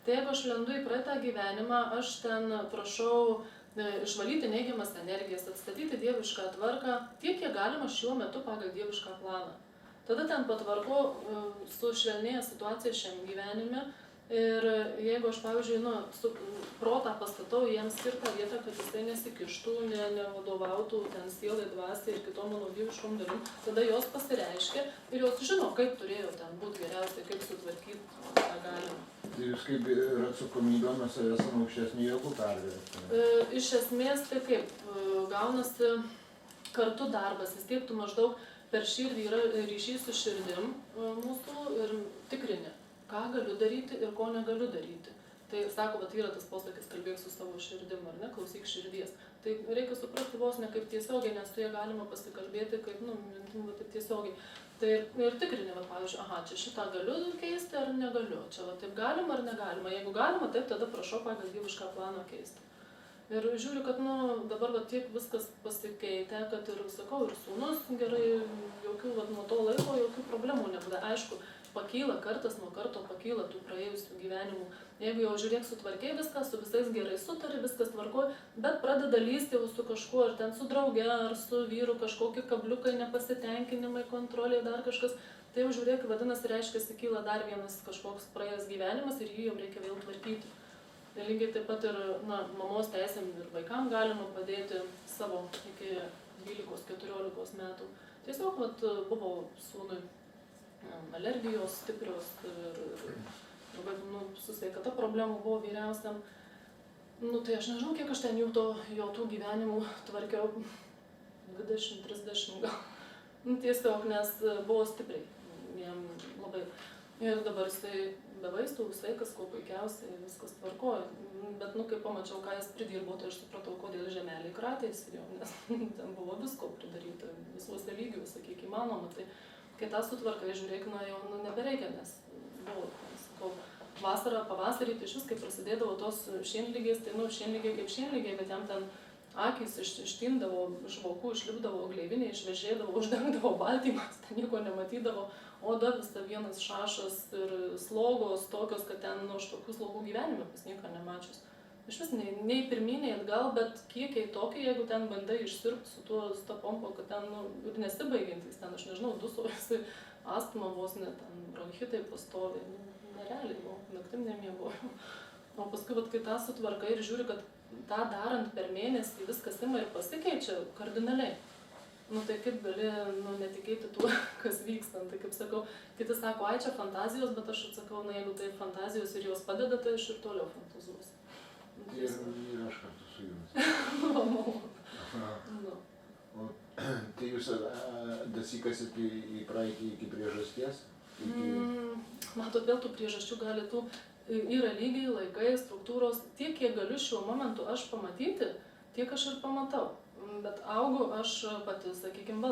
Tai jeigu aš lendu į praeitą gyvenimą, aš ten prašau išvalyti neigiamas energijas, atstatyti dievišką tvarką, tiek kiek galima šiuo metu pagal dievišką planą. Tada ten patvarko sušvelnėja situacija šiam gyvenime ir jeigu aš, pavyzdžiui, protą pastatau jiems skirtą vietą, kad jisai nesikištų, nevadovautų ten sielai, dvasiai ir kitom mano dieviškom dalim, tada jos pasireiškia ir jos žino, kaip turėjo ten būti geriausiai, kaip sutvarkyti, ką galima. Tai jūs kaip ir atsakomybę nuo savęs ant aukštesnių jėgų pervertinate? Iš esmės tai kaip, gaunasi kartu darbas, vis tiek tu maždaug per širdį yra ryšys su širdim mūsų ir tikrini, ką galiu daryti ir ko negaliu daryti. Tai sako, bet yra tas posakis, kalbėk su savo širdim, ar ne, klausyk širdies. Tai reikia suprasti vos ne kaip tiesiogiai, nes su ja galima pasikalbėti kaip, mintim, taip tiesiogiai. Tai ir tikrini, pavyzdžiui, čia šitą galiu keisti ar negaliu, čia taip galima ar negalima. Jeigu galima, taip tada prašau pagal dievišką planą keisti. Ir žiūriu, kad dabar tiek viskas pasikeitė, kad ir, sakau, ir sūnus gerai, jokių nuo to laiko jokių problemų nebūdė. Aišku, pakyla kartas nuo karto, pakyla tų praėjusių gyvenimų. Jeigu jau žiūrėk sutvarkė viską, su visais gerai sutari, viskas tvarko, bet pradeda lysti jau su kažkuo, ar ten su drauge, ar su vyru, kažkokie kabliukai, nepasitenkinimai, kontrolė, dar kažkas, tai jau žiūrėk, vadinasi, reiškia, kyla dar vienas kažkoks praėjęs gyvenimas ir jį jau reikia vėl tvarkyti. Ir lygiai taip pat ir mamos teisėm ir vaikam galima padėti savo iki 12-14 metų. Tiesiog buvo sūnui alergijos stiprios ir su sveikata problemų buvo vyriausiam. Tai aš nežinau, kiek aš ten jau tų gyvenimų tvarkiau, 20-30 gal. Tiesiog, nes buvo stipriai, jam labai. Ir dabar jisai be vaistų, sveikas, kuo puikiausiai, viskas tvarkoja. Bet, kai pamačiau, ką jis pridirbo, tai aš supratau, kodėl žemeliai kratėsi jo, nes ten buvo visko pridaryta, visuose lygiuose, kiek įmanoma. Tai kai tą sutvarkai, žiūrėk, jau nebereikia, nes buvo, sakau, vasarą, pavasarį, tai iš vis, kai prasidėdavo tos šienligės, tai šienligė kaip šienligė, bet jam ten akys ištindavo, iš vokų išlipdavo gleivinė, išvežėdavo, uždengdavo baltymas, ten nieko nematydavo, oda visa vienas šašas ir slogos tokios, kad ten aš tokių slogų gyvenime pas nieką nemačius. Iš vis nei pirmyn, nei atgal, bet kiekiai tokie, jeigu ten bandai išsirpti su ta pompa, kad ten ir nesibaigiantys, ten aš nežinau, dusojusi, astma vos net, ten bronchitai pastovi, nerealiai buvo, naktim nemiegojau. O paskui, kai tą sutvarkai ir žiūri, kad tą darant per mėnesį viskas ima ir pasikeičia kardinaliai. Tai kaip gali netikėti tuo, kas vyksta. Tai kaip sakau, kiti sako, ai čia fantazijos, bet aš atsakau, jeigu tai fantazijos ir jos padeda, tai aš ir toliau fantazuosiu. Ir aš kartu su jumis. Tai jūs dasikasit į praeitį iki priežasties? Matot, vėl tų priežasčių gali yra lygiai, laikai, struktūros, tiek, kiek galiu šiuo momentu aš pamatyti, tiek aš ir pamatau. Bet augu aš pati, sakykime,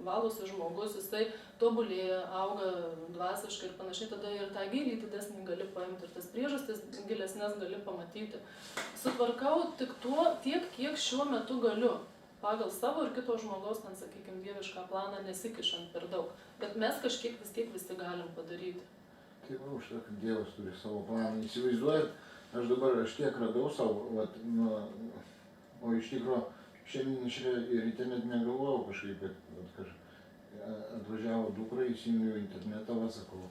valosi žmogus, jisai tobulėja, auga dvasiškai ir panašiai, tada ir tą gilį didesnį gali paimti ir tas priežastis gilesnės gali pamatyti. Sutvarkau tik tiek, kiek šiuo metu galiu. Pagal savo ir kito žmogaus, ten, sakykime, dievišką planą nesikišant per daug. Bet mes kažkiek vis tiek visi galim padaryti. Tai už to, kad Dievas turi savo planą. Įsivaizduojat, aš tiek radau savo, o iš tikrųjų, šiandien iš ryte net negalvojau kažkaip, kad atvažiavo dukra, įsijungiau internetą, sakau,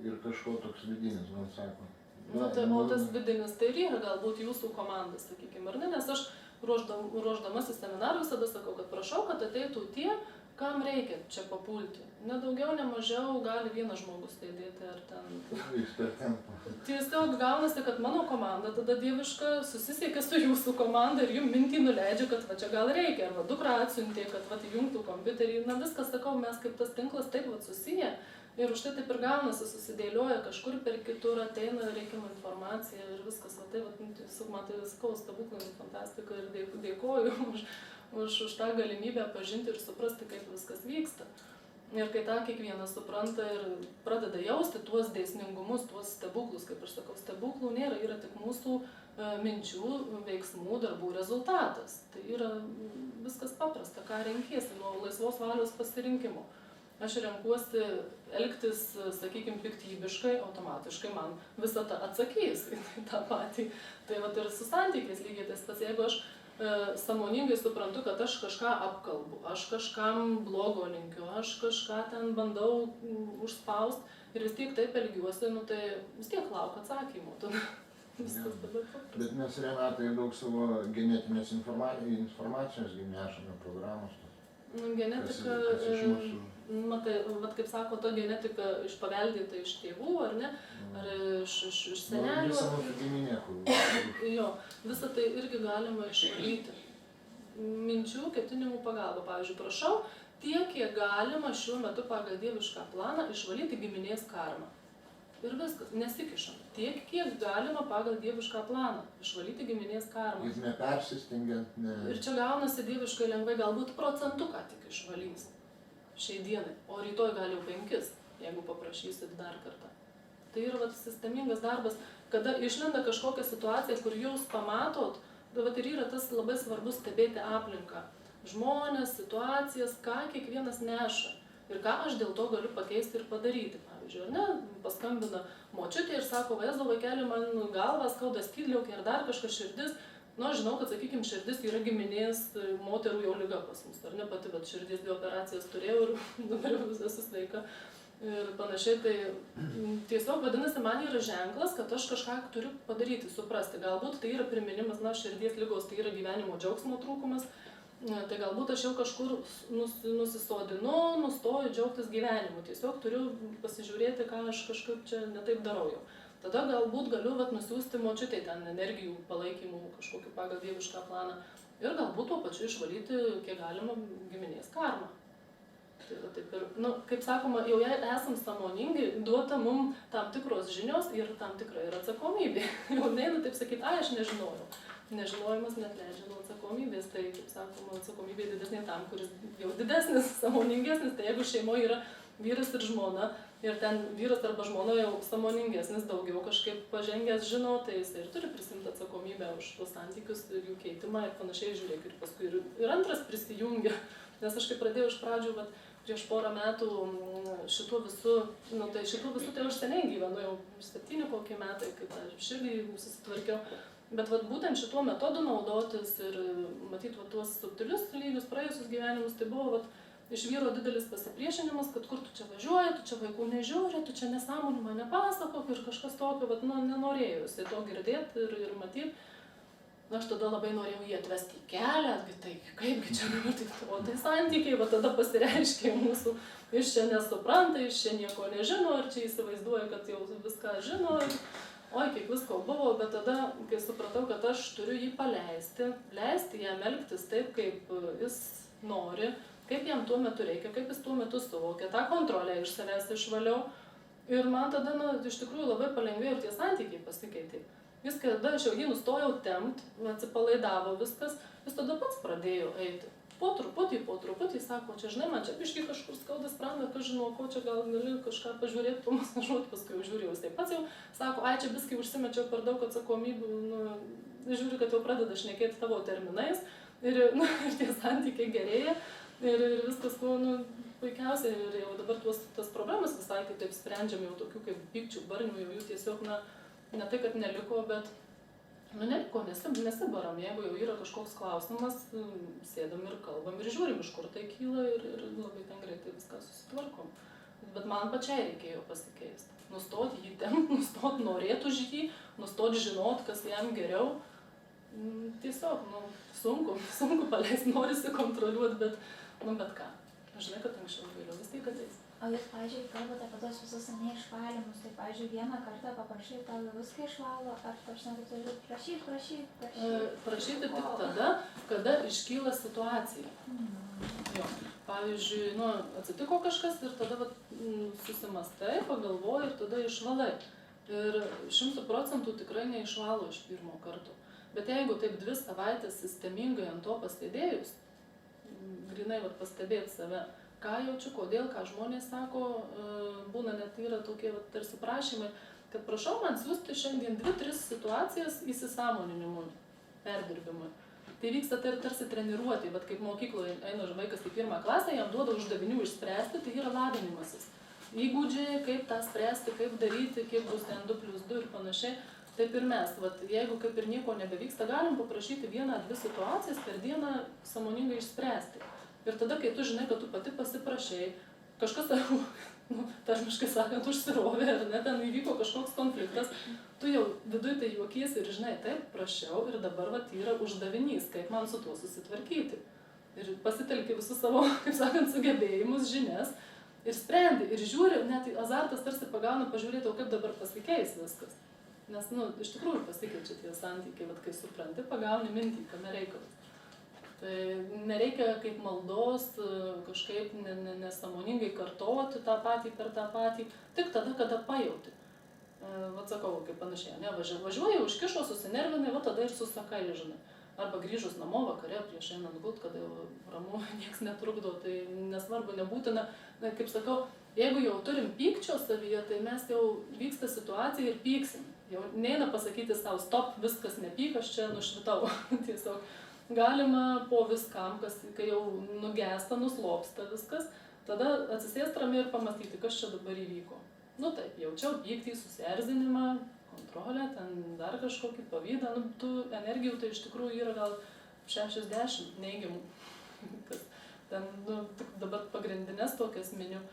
ir kažko toks vidinis, man sako. O tas vidinis tai ir yra galbūt jūsų komanda, sakykime, ar ne? Nes aš ruoždamasi seminarą visada sakau, kad prašau, kad ateitų tie, kam reikia čia papulti. Ne daugiau, ne mažiau gali vienas žmogus tai dėti ar ten. Tiesiog gaunasi, kad mano komanda tada dieviška susisiekia su jūsų komanda ir jums mintį nuleidžia, kad va čia gal reikia. Arba dukra atsiuntė, kad va įjungtų kompiuterį. Viskas, sakau, mes kaip tas tinklas taip susiję. Ir už tai taip ir gaunasi, susidėlioja, kažkur per kitur ateina reikiamą informaciją ir viskas. Tiesiog man tai sakau, stebuklinė fantastika ir dėkoju už tą galimybę pažinti ir suprasti, kaip viskas vyksta. Ir kai tą kiekvienas supranta ir pradeda jausti tuos dėsningumus, tuos stebuklus, kaip aš sakau, stebuklų nėra, yra tik mūsų minčių, veiksmų, darbų rezultatas. Tai yra viskas paprasta, ką renkiesi nuo laisvos valios pasirinkimo. Aš renkuosi elgtis, sakykime, piktybiškai, automatiškai man visata atsakys į tą patį. Tai ir su santykiais lygiai tas pats, jeigu aš sąmoningai suprantu, kad aš kažką apkalbu, aš kažkam blogo linkiu, aš kažką ten bandau užspaust ir vis tiek taip elgiuosi, tai vis tiek lauk atsakymų. Bet mes, Renatai, daug savo genetinės informacijos nešame programos. Genetika, matai, kaip sako, ta genetika paveldėta iš tėvų, ar ne? Ar iš senelių. Visą mūsų giminė. Jo, visą tai irgi galima išvalyti. Minčių, ketinimų pagalba. Pavyzdžiui, prašau, tiek, kiek galima šiuo metu pagal dievišką planą išvalyti giminės karmą. Ir viskas, nesikišam. Tiek, kiek galima pagal dievišką planą išvalyti giminės karmą. Jis nepersistengiant, Ir čia gaunasi dieviškai lengvai, galbūt procentuką tik išvalys šiai dienai, o rytoj gal jau 5, jeigu paprašysit dar kartą. Tai yra sistemingas darbas, kada išlenda kažkokia situacija, kur jūs pamatot, ir yra tas labai svarbus stebėti aplinką. Žmonės, situacijas, ką kiekvienas neša ir ką aš dėl to galiu pakeisti ir padaryti. Pavyzdžiui, ar ne, paskambina močiutė ir sako, vaizdo vaikeli, man galvą skauda skydliaukė ir dar kažkas širdis. Aš žinau, kad, sakykime, širdis yra giminės moterų jau liga pas mus, ar ne, pati, bet širdis 2 operacijas turėjau ir dabar jau esu sveika ir panašiai. Tai tiesiog vadinasi, man yra ženklas, kad aš kažką turiu padaryti, suprasti. Galbūt tai yra priminimas, širdies ligos, tai yra gyvenimo džiaugsmo trūkumas, tai galbūt aš jau kažkur nusisodinu, nustoju džiaugtis gyvenimu. Tiesiog turiu pasižiūrėti, ką aš kažkaip čia netaip darau jau. Tada galbūt galiu nusiųsti močiutei ten energijų palaikymų kažkokiu pagal dievišką planą ir galbūt tuo pačiu išvalyti, kiek galima, giminės karmą. Tai taip ir, kaip sakoma, jau esam sąmoningi, duota mums tam tikros žinios ir tam tikra ir atsakomybė. Jau neina taip sakyti, aš nežinojau. Nežinojimas net leidžia nuo atsakomybės, tai, kaip sakoma, atsakomybė didesnė tam, kuris jau didesnis, sąmoningesnis. Tai jeigu šeimoje yra vyras ir žmona, ir ten vyras arba žmona jau sąmoningesnis, daugiau kažkaip pažengęs žino, tai jis ir turi prisimti atsakomybę už tuos santykius ir jų keitimą ir panašiai, žiūrėk, ir paskui ir antras prisijungia, nes aš kai pradėjau iš pradžių, vat, prieš porą metų šitų visų tai aš seniai gyvenu, jau 7 kokie metai, kai tą širdį susitvarkiau. Bet vat, būtent šituo metodu naudotis ir matyti vat, tuos subtilius lygius, praėjusius gyvenimus, tai buvo vat, iš vyro didelis pasipriešinimas, kad kur tu čia važiuoji, tu čia vaikų nežiūri, tu čia nesąmonių man nepasakok ir kažkas tokio, vat, nenorėjau jisai to girdėti ir matyti. Aš tada labai norėjau jį atvesti į kelią, tai kaipgi čia matyti, o tai santykiai, va tada pasireiškia mūsų, jis čia nesupranta, jis čia nieko nežino, ir čia įsivaizduoja, kad jau viską žino, ir, oi, kiek visko buvo, bet tada, kai supratau, kad aš turiu jį paleisti, leisti jam elgtis taip, kaip jis nori, kaip jam tuo metu reikia, kaip jis tuo metu suvokia, tą kontrolę iš savęs išvaliau, ir man tada, iš tikrųjų labai palengvėjo ir tie santykiai pasikeitė. Jis, kada aš jau jį nustojau tempt, atsipalaidavo viskas, jis tada pats pradėjo eiti. Po truputį, sako, čia žinai, man čia biškai kažkur skauda sprandą, kas žino, ko čia gal gali kažką pažiūrėti, pamasažuoti, paskui jau žiūrėjau. Jis taip pats jau sako, ai, čia viskai užsimečiau per daug atsakomybių, žiūri, kad jau pradeda šnekėti tavo terminais ir tie santykiai gerėja ir viskas, puikiausiai ir jau dabar tas problemas visai kitaip sprendžiam, jau tokių kaip pykčių, barnių, jau jų tiesiog, ne tai, kad neliko, bet neliko, nesibaram. Jeigu jau yra kažkoks klausimas, sėdam ir kalbam ir žiūrim, iš kur tai kyla ir labai ten greitai viską susitvarkom. Bet man pačiai reikėjo pasikeisti. Nustoti jį tempt, nustoti norėti už jį, nustoti žinot, kas jam geriau. Tiesiog, sunku paleisti, norisi kontroliuoti, bet ką. Aš žinai, kad anksčiau vėliau vis tiek ateis. O jūs, pavyzdžiui, kalbate apie tos visus neišvalymus, tai, pavyzdžiui, vieną kartą paprašai, tau viską išvalo, ar kažką turi prašyti? Prašyti tik tada, kada iškyla situacija. Jo. Pavyzdžiui, atsitiko kažkas ir tada susimastai, pagalvoji ir tada išvalai. Ir 100% tikrai neišvalo iš pirmo karto. Bet jeigu taip 2 savaitės sistemingai ant to pasėdėjus, grinai pastebėti save, ką jaučiu, kodėl, ką žmonės sako, būna net yra tokie tarsi prašymai, kad prašau man siųsti šiandien 2-3 situacijas įsisąmoninimui, perdirbimui. Tai vyksta tarsi treniruotė, bet kaip mokykloje eina vaikas į 1 klasę, jam duoda uždavinių išspręsti, tai yra lavinimasis. Įgūdžiai, kaip tą spręsti, kaip daryti, kiek bus ten 2+2 ir panašiai. Taip ir mes, jeigu kaip ir nieko nebevyksta, galim paprašyti 1-2 situacijas per dieną sąmoningai išspręsti. Ir tada, kai tu žinai, kad tu pati pasiprašei, kažkas, tarmiškai sakant, užsirovė, ar ne, ten įvyko kažkoks konfliktas, tu jau viduj tai juokiesi ir žinai, taip, prašiau ir dabar yra uždavinys, kaip man su tuo susitvarkyti. Ir pasitelki visus savo, kaip sakant, sugebėjimus, žinias ir sprendi, ir žiūri, net azartas tarsi pagauna pažiūrėti, o kaip dabar pasikeis viskas. Nes, iš tikrųjų pasikeičia tie santykiai, kai supranti, pagauni mintį, kame reikalas. Tai nereikia kaip maldos kažkaip nesąmoningai kartoti tą patį per tą patį, tik tada, kada pajauti. Sakau, kaip panašiai, važiuoji, užkišo, susinervinai, tada ir susakai, žinai. Arba grįžus namo vakare prieš einant gult, kada jau ramu, nieks netrukdo, tai nesvarbu, nebūtina. Kaip sakau, jeigu jau turim pykčio savyje, tai mes jau vyksta situacija ir pyksim. Jau neina pasakyti savo, stop, viskas nepyk, aš čia nušvitau. Tiesiog galima po viskam, kai jau nugesta, nuslopsta viskas, tada atsisėst ramiai ir pamastyti, kas čia dabar įvyko. Taip, jaučiau pyktį, susierzinimą, kontrolę, ten dar kažkokį pavydą, tų energijų tai iš tikrųjų yra gal 60 neigiamų. Ten, tik dabar pagrindinės tokias miniu,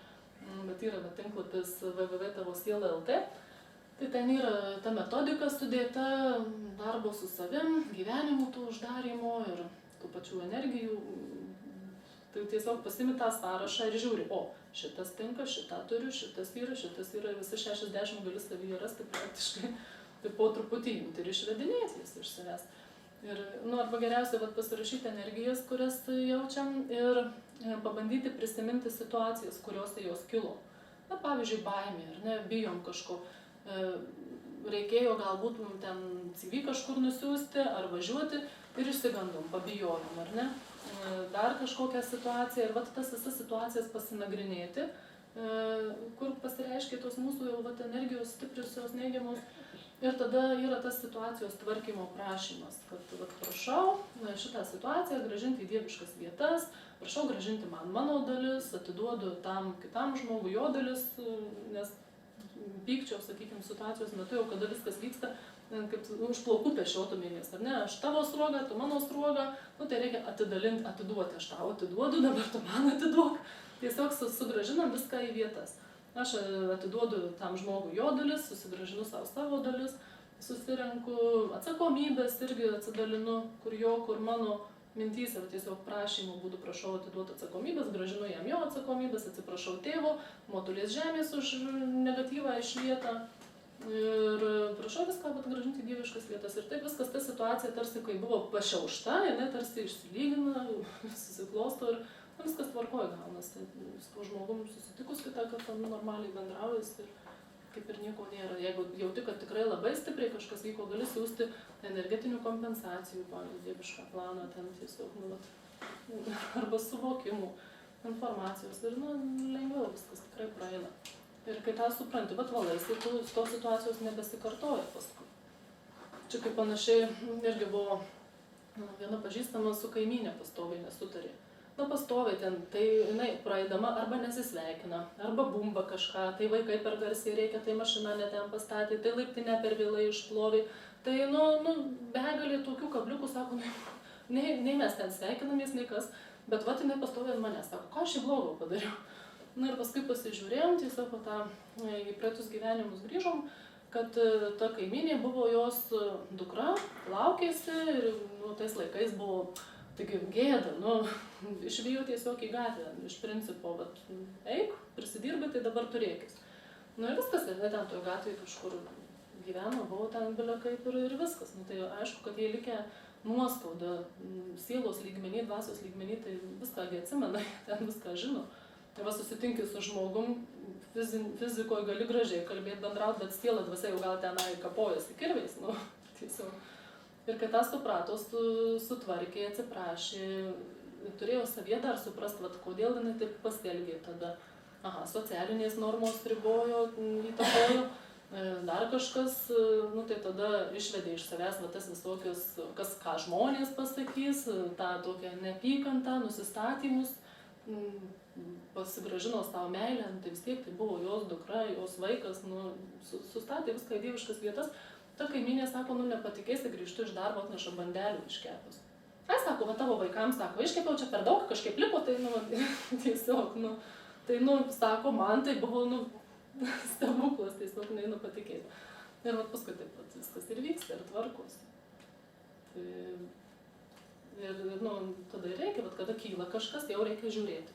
bet yra tinklapis www.tavosiela.lt. Tai ten yra ta metodika sudėta, darbo su savim, gyvenimų tų uždarymo ir tų pačių energijų. Tai tiesiog pasimi tą sąrašą ir žiūri, šitas tinka, šitą turiu, šitas yra, visi 60 gali savyje rasti praktiškai. Tai po truputį imti ir išvedinėti jas iš savęs. Ir, arba geriausia pasirašyti energijas, kurias jaučiam ir pabandyti prisiminti situacijas, kuriuose jos kilo. Pavyzdžiui, baimė, ar ne, bijom kažko. Reikėjo galbūt ten CV kažkur nusiųsti ar važiuoti ir išsigandom, pabijojom, ar ne? Dar kažkokią situaciją ir tas visas situacijas pasinagrinėti kur pasireiškia tos mūsų jau vat, energijos stipriusios neigiamos. Ir tada yra tas situacijos tvarkymo prašymas, kad vat, prašau šitą situaciją grąžinti į dieviškas vietas, prašau grąžinti man mano dalis, atiduodu tam kitam žmogui jo dalis, nes pykčio, sakykime, situacijos metu jau kada viskas vyksta, kaip už plaukų pešiotumėmės, ar ne, aš tavo sruogą, tu mano sruogą, nu tai reikia atidalinti, atiduoti, aš tau atiduodu, dabar tu man atiduok, tiesiog sugrąžinam viską į vietas. Aš atiduodu tam žmogui jo dalis, susigrąžinu savo dalis, susirenku atsakomybės, irgi atsidalinu, kur jo, kur mano mintys, ir tiesiog prašymų būdų prašau atiduoti atsakomybės, grąžinu jam jo atsakomybės, atsiprašau tėvo, motulės žemės už negatyvą išlietą ir prašau viską grąžinti į dieviškas vietas. Ir taip viskas, ta situacija tarsi, kai buvo pašiaušta, jinai tarsi išsilygina, susiklosto ir viskas tvarkoj gaunas, tai su tuo žmogum susitikus kitą kartą normaliai bendraujas ir kaip ir nieko nėra. Jeigu jauti, kad tikrai labai stipriai kažkas vyko, gali siūsti energetinių kompensacijų, pavyzdžiui, dievišką planą, ten tiesiog, arba suvokimų, informacijos ir, lengviau viskas tikrai praeina. Ir kai tą supranti, bet valaisi, tu tos situacijos nebesikartoja paskui. Čia kaip panašiai irgi buvo viena pažįstama su kaimynė pastoviai nesutarė. Pastoviai ten, tai jinai praeidama arba nesisveikina, arba bumba kažką, tai vaikai per garsiai reikia, tai mašina ne ten pastatė, tai laiptinė per vėlai išplovė. Tai, begalė tokių kabliukų, sako, nei mes ten sveikinamės, nei kas, bet vat jinai pastoviai mane sako, ką aš į blogą padariau. Ir paskui pasižiūrėjom, tiesiog į praeitus gyvenimus grįžom, kad ta kaimynė buvo jos dukra, laukėsi ir tais laikais buvo taigi gėda, išvijo tiesiog į gatvę, iš principo, bet eik, prisidirbai, tai dabar turėkis. Ir viskas, ir ten toj gatvėje kažkur gyveno, buvo ten bilia kaip ir viskas. Tai aišku, kad jie likę nuoskauda, sielos lygmenį, dvasios lygmenį, tai viską atsimena, ten viską žino. Ir susitinki su žmogum, fizikoje gali gražiai kalbėti, bendrauti, bet siela dvasia jau gal ten kapojasi kirviais, tiesiog. Ir kai tą suprato, sutvarkė, atsiprašė, turėjo savyje dar suprasti, kodėl jinai taip pasielgė tada. Socialinės normos ribojo, įtakojo, dar kažkas, tai tada išvedė iš savęs tas visokius, ką žmonės pasakys, tą tokią neapykantą, nusistatymus, pasigrąžino savo meilę, tai vis tiek tai buvo jos dukra, jos vaikas, sustatė viską į dieviškas vietas. Ta kaimynė sako, nepatikėsi, grįžtu iš darbo, atneša bandelių iškepus. Ai, sako, tavo vaikams, sako, iškepiau čia per daug, kažkaip lipo, tai, tiesiog, tai, sako, man tai buvo, stebuklas, tiesiog, neinu patikėti. Ir paskui taip pat viskas ir vyksta, ir tvarkosi. Ir, tada ir reikia, kada kyla kažkas, jau reikia žiūrėti.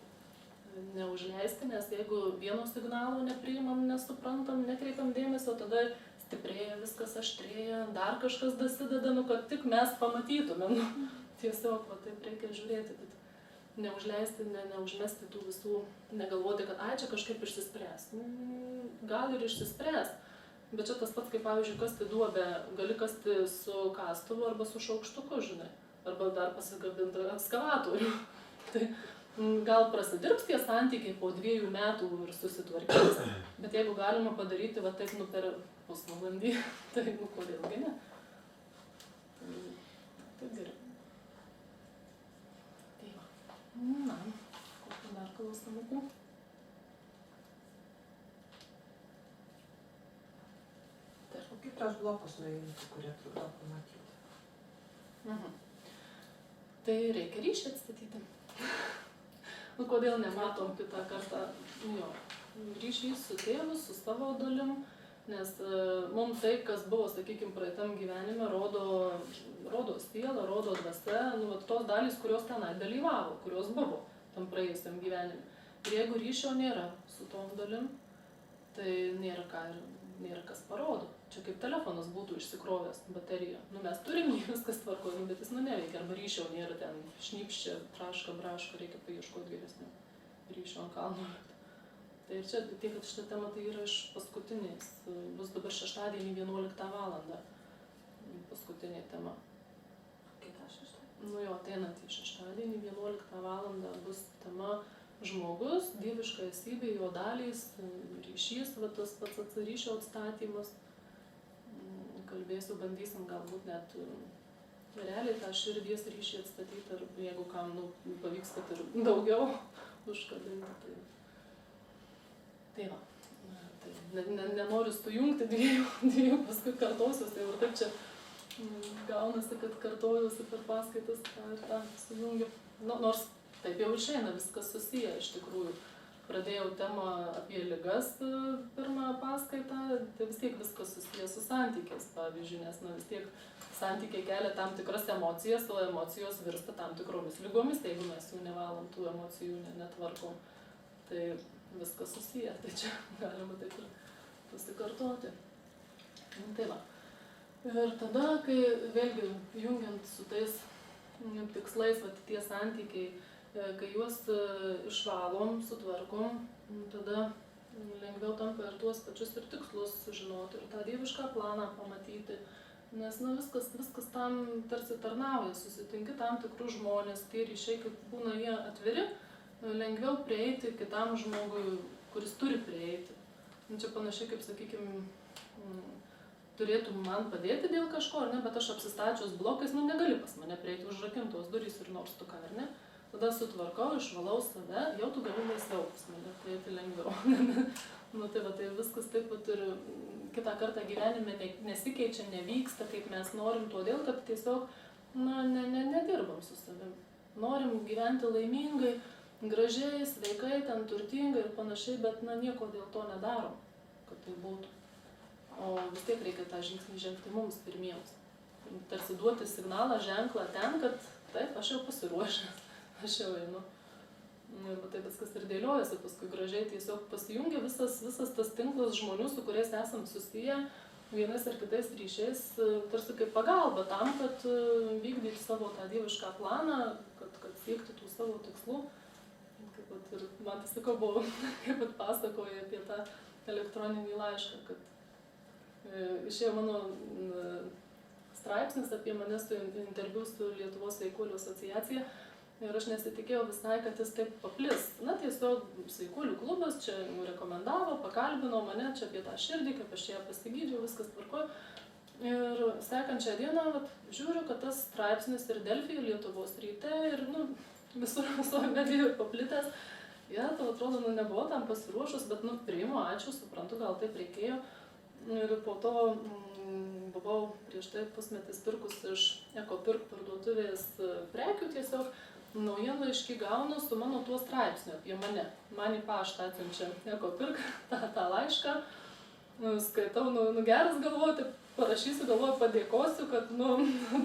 Neužleisti, nes jeigu vieno signalo nepriimam, nesuprantam, nekreipiam dėmesio, tada stiprėja, viskas aštrėja, dar kažkas dasideda, kad tik mes pamatytumėm. Tiesiog, taip reikia žiūrėti, bet neužleisti, neužmesti tų visų, negalvoti, kad čia kažkaip išsispręs. Gal ir išsispręs, bet čia tas pats, kaip pavyzdžiui, kasti duobę, gali kasti su kastuvu arba su šaukštuku, žinai, arba dar pasigabinti ekskavatorių. Tai gal prasidirbs tie santykiai po 2 metų ir susitvarkys, bet jeigu galima padaryti taip per pusvalandį, tai kodėlgi ne? Tai gerai. Tai va. Kokių dar klausimų? O kaip tos blokus nuėjimti, kurie trukdo pamatyti? Tai reikia ryšį atstatyti. Kodėl nematom kitą kartą ryšį su tėvu, su savo dalim, nes mums tai, kas buvo, sakykime, praeitam gyvenime, rodo siela, rodo dvasia, tos dalys, kurios tenai dalyvavo, kurios buvo tam praėjusiam gyvenime. Ir jeigu ryšio nėra su tom dalim, tai nėra kas parodo. Čia kaip telefonas būtų išsikrovęs bateriją. Mes turim jį, viskas tvarkoja, bet jis neveikia, arba ryšio nėra, ten šnypščia, traška, braška, reikia paieškoti geresnio ryšio ant kalno. Tai ir čia, tiek, kad šitą temą tai yra iš paskutinės, bus dabar šeštadienį 11 valandą, paskutinė tema. Kita šeštadienį? Ateinantį šeštadienį 11 valandą bus tema žmogus, dieviška esybė, jo dalys, ryšys, va tas pats ryšio atstatymas. Kalbėsiu, bandysim galbūt net realiai tą širdies ryšį atstatyti, ar jeigu kam pavyks, kad ir daugiau užkabinti. Tai va, nenoriu sujungti dviejų, paskui kartosiuosi, tai ir taip čia gaunasi, kad kartojuosi per paskaitas tą sujungiu. Nors taip jau išeina, viskas susiję iš tikrųjų. Pradėjau temą apie ligas pirmą paskaitą, tai vis tiek viskas susiję su santykiais, pavyzdžiui, nes vis tiek santykiai kelia tam tikras emocijas, o emocijos virsta tam tikromis lygomis, jeigu mes jų nevalom, tų emocijų netvarkom. Tai viskas susiję, tai čia galima taip ir pasikartoti. Tai va. Ir tada, kai vėlgi jungiant su tais tikslais, tie santykiai, kai juos išvalom, sutvarkom, tada lengviau tampa ir tuos pačius ir tikslus sužinoti, ir tą dievišką planą pamatyti. Nes viskas tam tarsi tarnauja, susitinki tam tikrus žmonės, tie ryšiai, kaip būna jie atviri, lengviau prieiti kitam žmogui, kuris turi prieiti. Čia panašiai kaip, sakykime, turėtų man padėti dėl kažko, ar ne, bet aš apsistačius blokais, negali pas mane prieiti, užrakintos durys ir nors tu ką, ar ne. Tada sutvarkau, išvalau save, jau tu gali laisviau pas mane prieiti lengviau. Tai va, tai viskas taip pat ir kitą kartą gyvenime nesikeičia, nevyksta, kaip mes norim, todėl, kad tiesiog nedirbam su savim. Norim gyventi laimingai, gražiai, sveikai, ten turtingai ir panašiai, bet nieko dėl to nedarom, kad tai būtų. O vis tiek reikia tą žingsnį žengti mums pirmiems. Tarsi duoti signalą, ženklą ten, kad taip, aš jau pasiruošęs, aš jau einu. Ir taip viskas ir dėliojasi, paskui gražiai tiesiog pasijungia visas tas tinklas žmonių, su kuriais esam susiję, vienais ar kitais ryšiais, tarsi kaip pagalba tam, kad vykdyti savo tą dievišką planą, kad siekti tų savo tikslų. Kaip ir man tai sakau, buvo, kaip pasakoja apie tą elektroninį laišką, kad išėjo mano straipsnis apie mane su interviu su Lietuvos sveikuolių asociacija ir aš nesitikėjau visai, kad jis taip paplis. Tiesiog sveikuolių klubas čia rekomendavo, pakalbino mane čia apie tą širdį, kaip aš ją pasigydžiau, viskas tvarkoju. Ir sekančią dieną žiūriu, kad tas straipsnis ir Delfyje, Lietuvos ryte ir visur medijoje paplitęs. Tai atrodo, nebuvo tam pasiruošus, bet priimu, ačiū, suprantu, gal taip reikėjo. Ir po to buvau prieš tai pusmetis pirkus iš Ekopirk parduotuvės prekių, tiesiog naujienlaiškį gaunu su mano tuo straipsniu apie mane. Man į paštą atsiunčia Ekopirk tą laišką, skaitau, geras galvoju, tai parašysiu, galvoju, padėkosiu, kad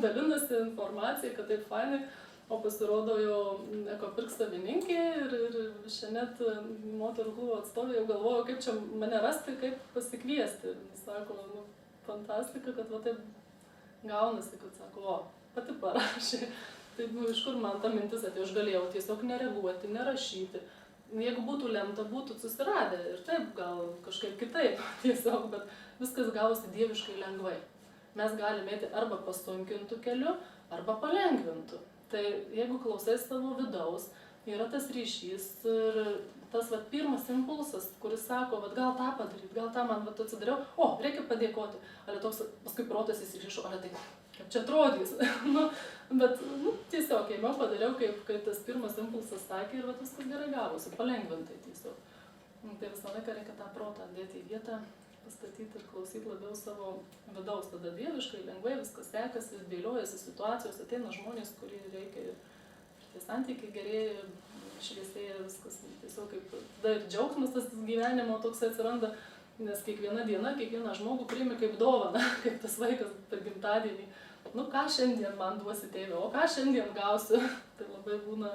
dalinasi informacija, kad taip fainai. O pasirodo jo Ekopirk savininkė ir šiandien moterų klubo atstovė jau galvojo, kaip čia mane rasti, kaip pasikviesti. Sako, fantastika, kad taip gaunasi, kad sako, pati parašė. Tai iš kur man ta mintis atėjo, aš galėjau tiesiog nereaguoti, nerašyti. Jeigu būtų lemta, būtų susiradę ir taip, gal kažkaip kitaip tiesiog, bet viskas gavosi dieviškai lengvai. Mes galime eiti arba pasunkintų keliu, arba palengvintų. Tai jeigu klausai savo vidaus, yra tas ryšys ir tas pirmas impulsas, kuris sako, gal tą padaryti, gal tą man atsidariau, reikia padėkoti. Ar toks paskui protas įsirišo, ar tai kaip čia atrodys. Bet tiesiog ėmiau, padariau, kaip tas pirmas impulsas sakė ir viskas gerai gavosi, palengvintai tiesiog. Tai visą laiką reikia tą protą dėti į vietą, pastatyti ir klausyti labiau savo vidaus. Tada dieviškai, lengvai viskas sekasi, dėliojasi situacijos, ateina žmonės, kurį reikia ir tie santykiai gerėja, šviesėja viskas. Tiesiog kaip tada ir džiaugsmas tas gyvenimo toks atsiranda, nes kiekviena diena, kiekvieną žmogų priimi kaip dovaną, kaip tas vaikas per gimtadienį. Ką šiandien man duosi tėvė, o ką šiandien gausiu. Tai labai būna,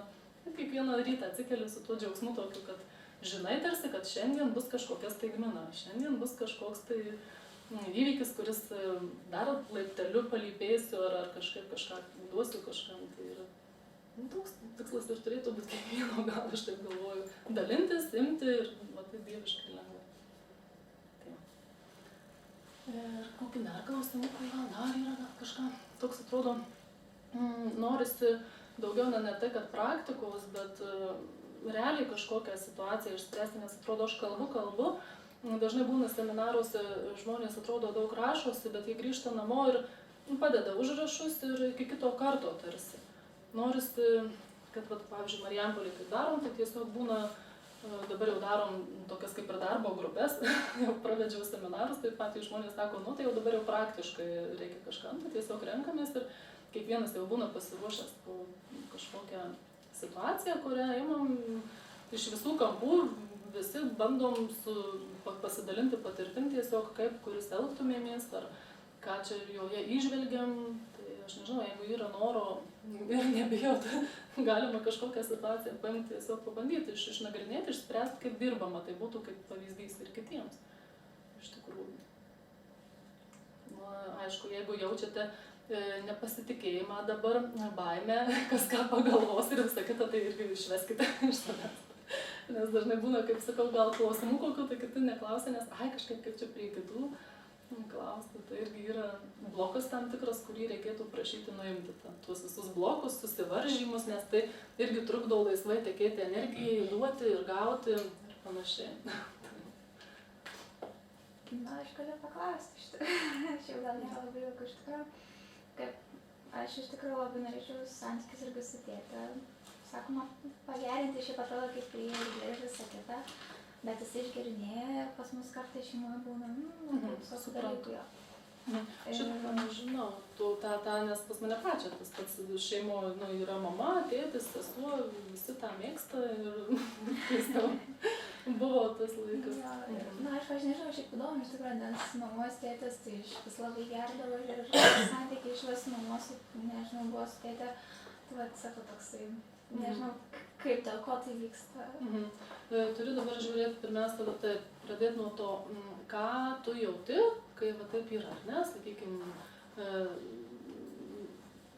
kiekvieną rytą atsikeli su tuo džiaugsmu tokiu, kad žinai tarsi, kad šiandien bus kažkokia staigmena, šiandien bus kažkoks tai įvykis, kuris dar laipteliu palypėsiu ar kažką duosiu kažkam. Tai yra toks tikslas ir turėtų būti kiekvieno, gal aš taip galvoju, dalintis, imti ir tai dieviškai lengvai. Ir kokį dar klausimų, gal dar yra kažką, toks atrodo, norisi daugiau ne tai, kad praktikos, bet realiai kažkokią situaciją išspręsti, nes atrodo, aš kalbu, dažnai būna seminaruose, žmonės atrodo daug rašosi, bet jie grįžta namo ir padeda užrašus ir iki kito karto tarsi. Norisi, kad, pavyzdžiui, Marijampolėj kaip darom, tai tiesiog būna, dabar jau darom tokias kaip ir darbo grupės, jau pravedžiau seminarus, taip pat žmonės sako, nu tai jau dabar jau praktiškai reikia kažką, tai tiesiog renkamės ir kiekvienas jau būna pasiruošęs po kažkokią situaciją, kurią imam iš visų kampų, visi bandom pasidalinti patirtim tiesiog, kaip kuris elgtumėmės, ar ką čia joje įžvelgiam, tai aš nežinau, jeigu yra noro ir nebijot, galima kažkokią situaciją paimti, tiesiog pabandyti, išnagrinėti, išspręsti, kaip dirbama, tai būtų kaip pavyzdys ir kitiems, iš tikrųjų. Na, aišku, jeigu jaučiate nepasitikėjimą dabar, baimę, kas ką pagalvos ir visą kitą, tai irgi išveskite iš savęs. Nes dažnai būna, kaip sakau, gal klausimų kokių, tai kiti neklausia, nes kažkaip kaip čia prie kitų klausti. Tai irgi yra blokas tam tikras, kurį reikėtų prašyti nuimti. Tuos visus blokus, susivaržymus, nes tai irgi trukdo laisvai tekėti energijai, duoti ir gauti ir panašiai. Na, aš galiu paklausti iš tikrųjų. Aš jau gal nelabai daug iš tikrųjų. Aš iš tikrųjų labai norėčiau santykis irgi su tėte. Sakoma, pagerinti šiaip atrodo kaip priėjai ir visą kitą, bet jis išgerinėja ir pas mus kartais šeimoje būna, visokių dalykų jo. Šitą nežinau, nes pas mane pačią tas pats šeimoje yra mama, tėtis, sesuo, visi tą mėgsta ir tiesiog buvo tas laikas. Na, aš nežinau, šiaip įdomu, iš tikrųjų, nes mamos tėtis tai vis labai gerdavo ir santykiai iš vis mamos, nežinau, buvo su tėtė, tai sako toksai. Nežinau, kaip dėl ko tai vyksta. Turiu dabar žiūrėti pirmiausia, pradėti nuo to, ką tu jauti, kai taip yra, ar ne, sakykime,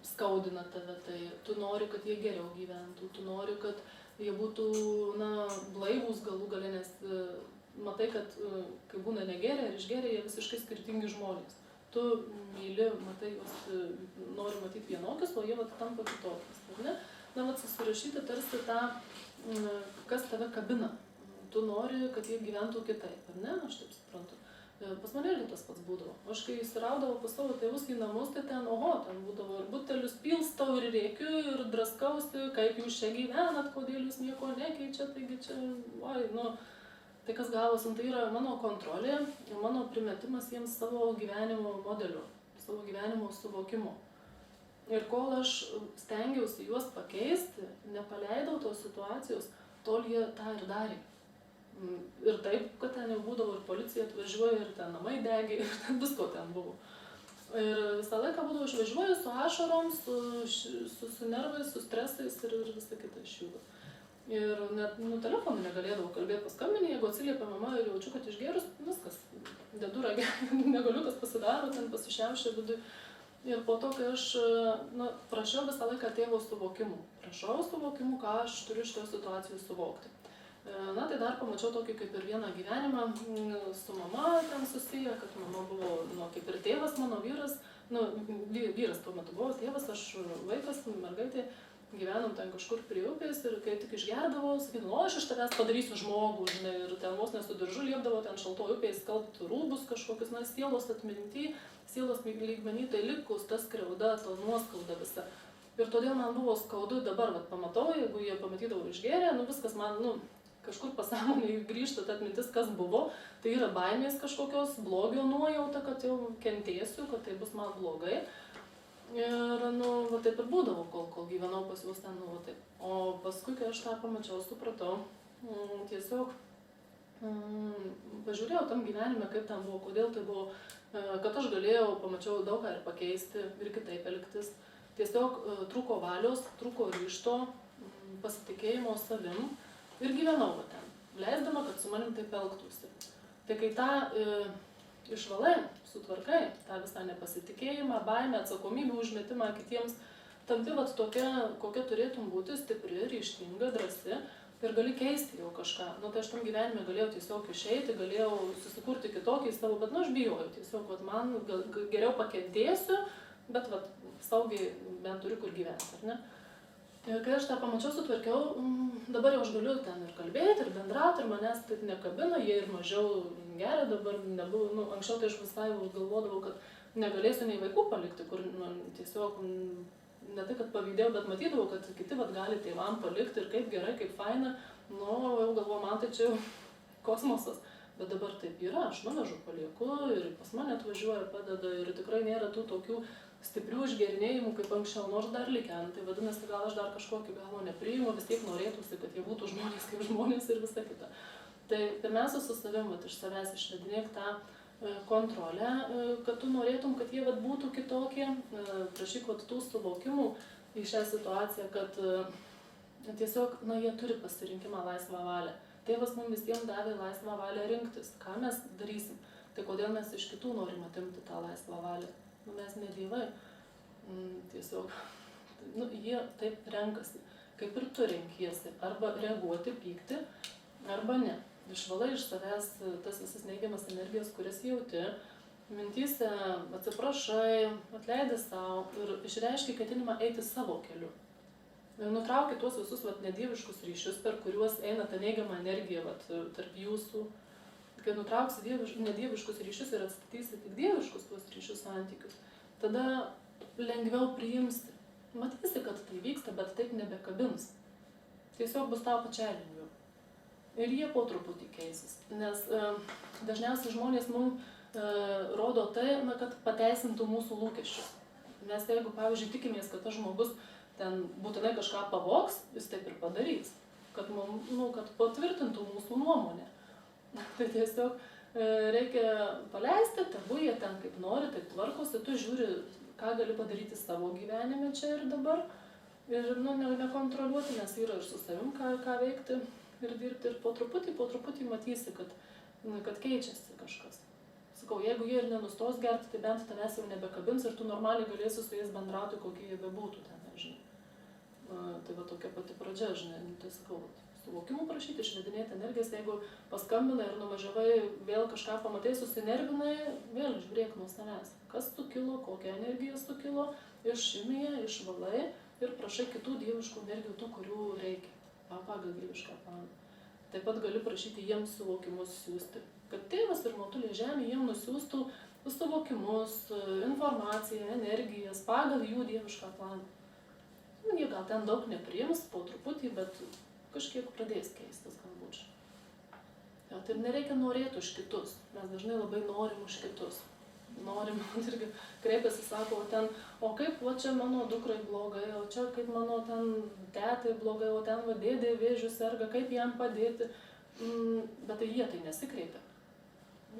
skaudina tave, tai tu nori, kad jie geriau gyventų, tu nori, kad jie būtų, blaivūs galų gale, nes matai, kad kai būna negeria ir išgeria, jie visiškai skirtingi žmonės. Tu myli, matai, juos nori matyti vienokius, o jie tampa kitokius, ar ne? Susirašyti tarsi tą, kas tave kabina. Tu nori, kad jie gyventų kitaip, ar ne? Aš taip suprantu. Pas mane irgi tas pats būdavo. Aš kai įsiraudavau pas savo tėvus į namus, tai ten būdavo ir butelius pilstau, ir rėkiu, ir draskausi, kaip jūs čia gyvenat, kodėl jūs nieko nekeičia, taigi čia, tai kas gavosi, tai yra mano kontrolė, mano primetimas jiems savo gyvenimo modeliu, savo gyvenimo suvokimu. Ir kol aš stengiausi juos pakeisti, nepaleidau tos situacijos, tol jie tą ir darė. Ir taip, kad ten jau būdavo ir policija atvažiuoja, ir ten namai degė, ir ten visko ten buvo. Ir visą laiką būdavo išvažiuoju su ašarom, su nervais, su stresais ir visą kitą iš jų. Ir net telefonu negalėdavau kalbėti, paskambinį, jeigu atsiliepia mama ir jaučiu, kad išgėrus, viskas. Dedu ragelį, negaliukas pasidaro, ten pasišiaušia viduj. Ir po to, kai aš prašiau visą laiką tėvo suvokimų. Prašau suvokimų, ką aš turiu šitoje situacijoje suvokti. Tai dar pamačiau tokį kaip ir vieną gyvenimą su mama ten susiję, kad mama buvo kaip ir tėvas, mano vyras. Vyras tuo metu buvo tėvas, aš vaikas, mergaitė, gyvenom ten kažkur prie upės ir kai tik išgerdavo, sakydavo, aš iš tavęs padarysiu žmogų, žinai, ir ten vos nesudiržu liepdavo ten šaltoj upėje skalbti rūbus kažkokius, sielos atminty, sielos lygmenį, tai likus ta skriauda, ta nuoskauda visa. Ir todėl man buvo skaudu, dabar pamatau, jeigu jie pamatydavo išgėrę, viskas man, kažkur pasąmonėje grįžta ta atmintis, kas buvo, tai yra baimės kažkokios, blogio nuojauta, kad jau kentėsiu, kad tai bus man blogai. Ir, taip ir būdavo, kol gyvenau pas juos ten, taip. O paskui, kai aš tą pamačiau, supratau, tiesiog pažiūrėjau tam gyvenime, kaip ten buvo, kodėl tai buvo, kad aš galėjau, pamačiau daug ką ir pakeisti, ir kitaip elgtis. Tiesiog trūko valios, trūko ryžto, pasitikėjimo savim ir gyvenau ten, leisdama, kad su manim taip elgtųsi. Tai kai tą išvalai, sutvarkai, tą visą nepasitikėjimą, baimę, atsakomybę, užmetimą kitiems, tampi tokia, kokia turėtum būti, stipri, ryžtinga, drąsi ir gali keisti jau kažką. Tai aš tam gyvenime galėjau tiesiog išeiti, galėjau susikurti kitokį savo, bet aš bijojau tiesiog, man geriau pakentėsiu, bet saugiai bent turiu kur gyventi, ar ne? Ir kai aš tą pamačiau, sutvarkiau, dabar jau aš galiu ten ir kalbėti, ir bendrauti, ir manęs taip nekabina, jie ir mažiau geria, dabar nebuvo, nu, anksčiau tai aš visai galvodavau, kad negalėsiu nei vaikų palikti, kur tiesiog ne tai, kad pavydėjau, bet matydavau, kad kiti gali tėvam palikti ir kaip gerai, kaip faina, nu, jau galvoju, man tai čia jau kosmosas. Bet dabar taip yra, aš nuvežu, palieku ir pas mane atvažiuoja, padeda ir tikrai nėra tų tokių stiprių išgerinėjimų, kaip anksčiau, nors dar likę. Tai vadinasi, gal aš dar kažkokį galo nepriimu, vis tiek norėtųsi, kad jie būtų žmonės kaip žmonės ir visa kita. Tai pirmiausia, su savim, iš savęs išvedinėk tą kontrolę, kad tu norėtum, kad jie būtų kitokie, prašyk tų suvokimų į šią situaciją, kad tiesiog, jie turi pasirinkimą laisvą valią. Tėvas mums visiems davė laisvą valią rinktis, ką mes darysim. Tai kodėl mes iš kitų norim atimti tą laisvą valią? Mes ne dievai. Tiesiog, jie taip renkasi, kaip ir tu renkiesi. Arba reaguoti, pykti, arba ne. Išvalai iš savęs tas visas neigiamas energijas, kurias jauti. Mintyse atsiprašai, atleidi savo ir išreiški ketinimą eiti savo keliu. Nutrauki tuos visus nedieviškus ryšius, per kuriuos eina ta neigiama energija tarp jūsų. Kai nutrauksi nedieviškus ryšius ir atstatysi tik dieviškus tuos ryšius santykius, tada lengviau priimsi. Matysi, kad tai vyksta, bet taip nebekabins. Tiesiog bus tau pačiai lengviau. Ir jie po truputį keisis. Nes dažniausiai žmonės mums rodo tai, kad pateisintų mūsų lūkesčius. Nes jeigu, pavyzdžiui, tikimės, kad tas žmogus ten būtinai kažką pavogs, jis taip ir padarys, kad patvirtintų mūsų nuomonę. Tai tiesiog reikia paleisti, tegu jie ten kaip nori, taip tvarkosi, tu žiūri, ką gali padaryti savo gyvenime čia ir dabar. Ir nekontroliuoti, nes yra ir su savim ką veikti ir dirbti. Ir po truputį matysi, kad keičiasi kažkas. Sakau, jeigu jie ir nenustos gerti, tai bent tavęs jau nebekabins ir tu normaliai galėsi su jais bendrauti, kokie jie bebūtų ten, žinai. Tai tokia pati pradžia, žinai. Tai sakau, suvokimų prašyti, išvedinėti energijas, jeigu paskambinai ir nuvažiavai, vėl kažką pamatai, susinervinai, vėl žiūrėk nuo savęs. Kas sukilo, kokia energija sukilo, išimi ją, išvalai ir prašai kitų dieviškų energijų, tų, kurių reikia. Pagal dievišką planą. Taip pat gali prašyti jiems suvokimus siūsti. Kad tėvas ir motulė žemė jiems nusiųstų suvokimus, informaciją, energijas pagal jų dievišką planą. Jie gal ten daug nepriims po truputį, bet kažkiek pradės keistis galbūt. Tai nereikia norėti už kitus. Mes dažnai labai norim už kitus. Norim, irgi kreipiasi, sako, o kaip čia mano dukrai blogai, o čia kaip mano ten tetai blogai, o ten dėdė vėžiu serga, kaip jam padėti. Bet tai jie tai nesikreipia.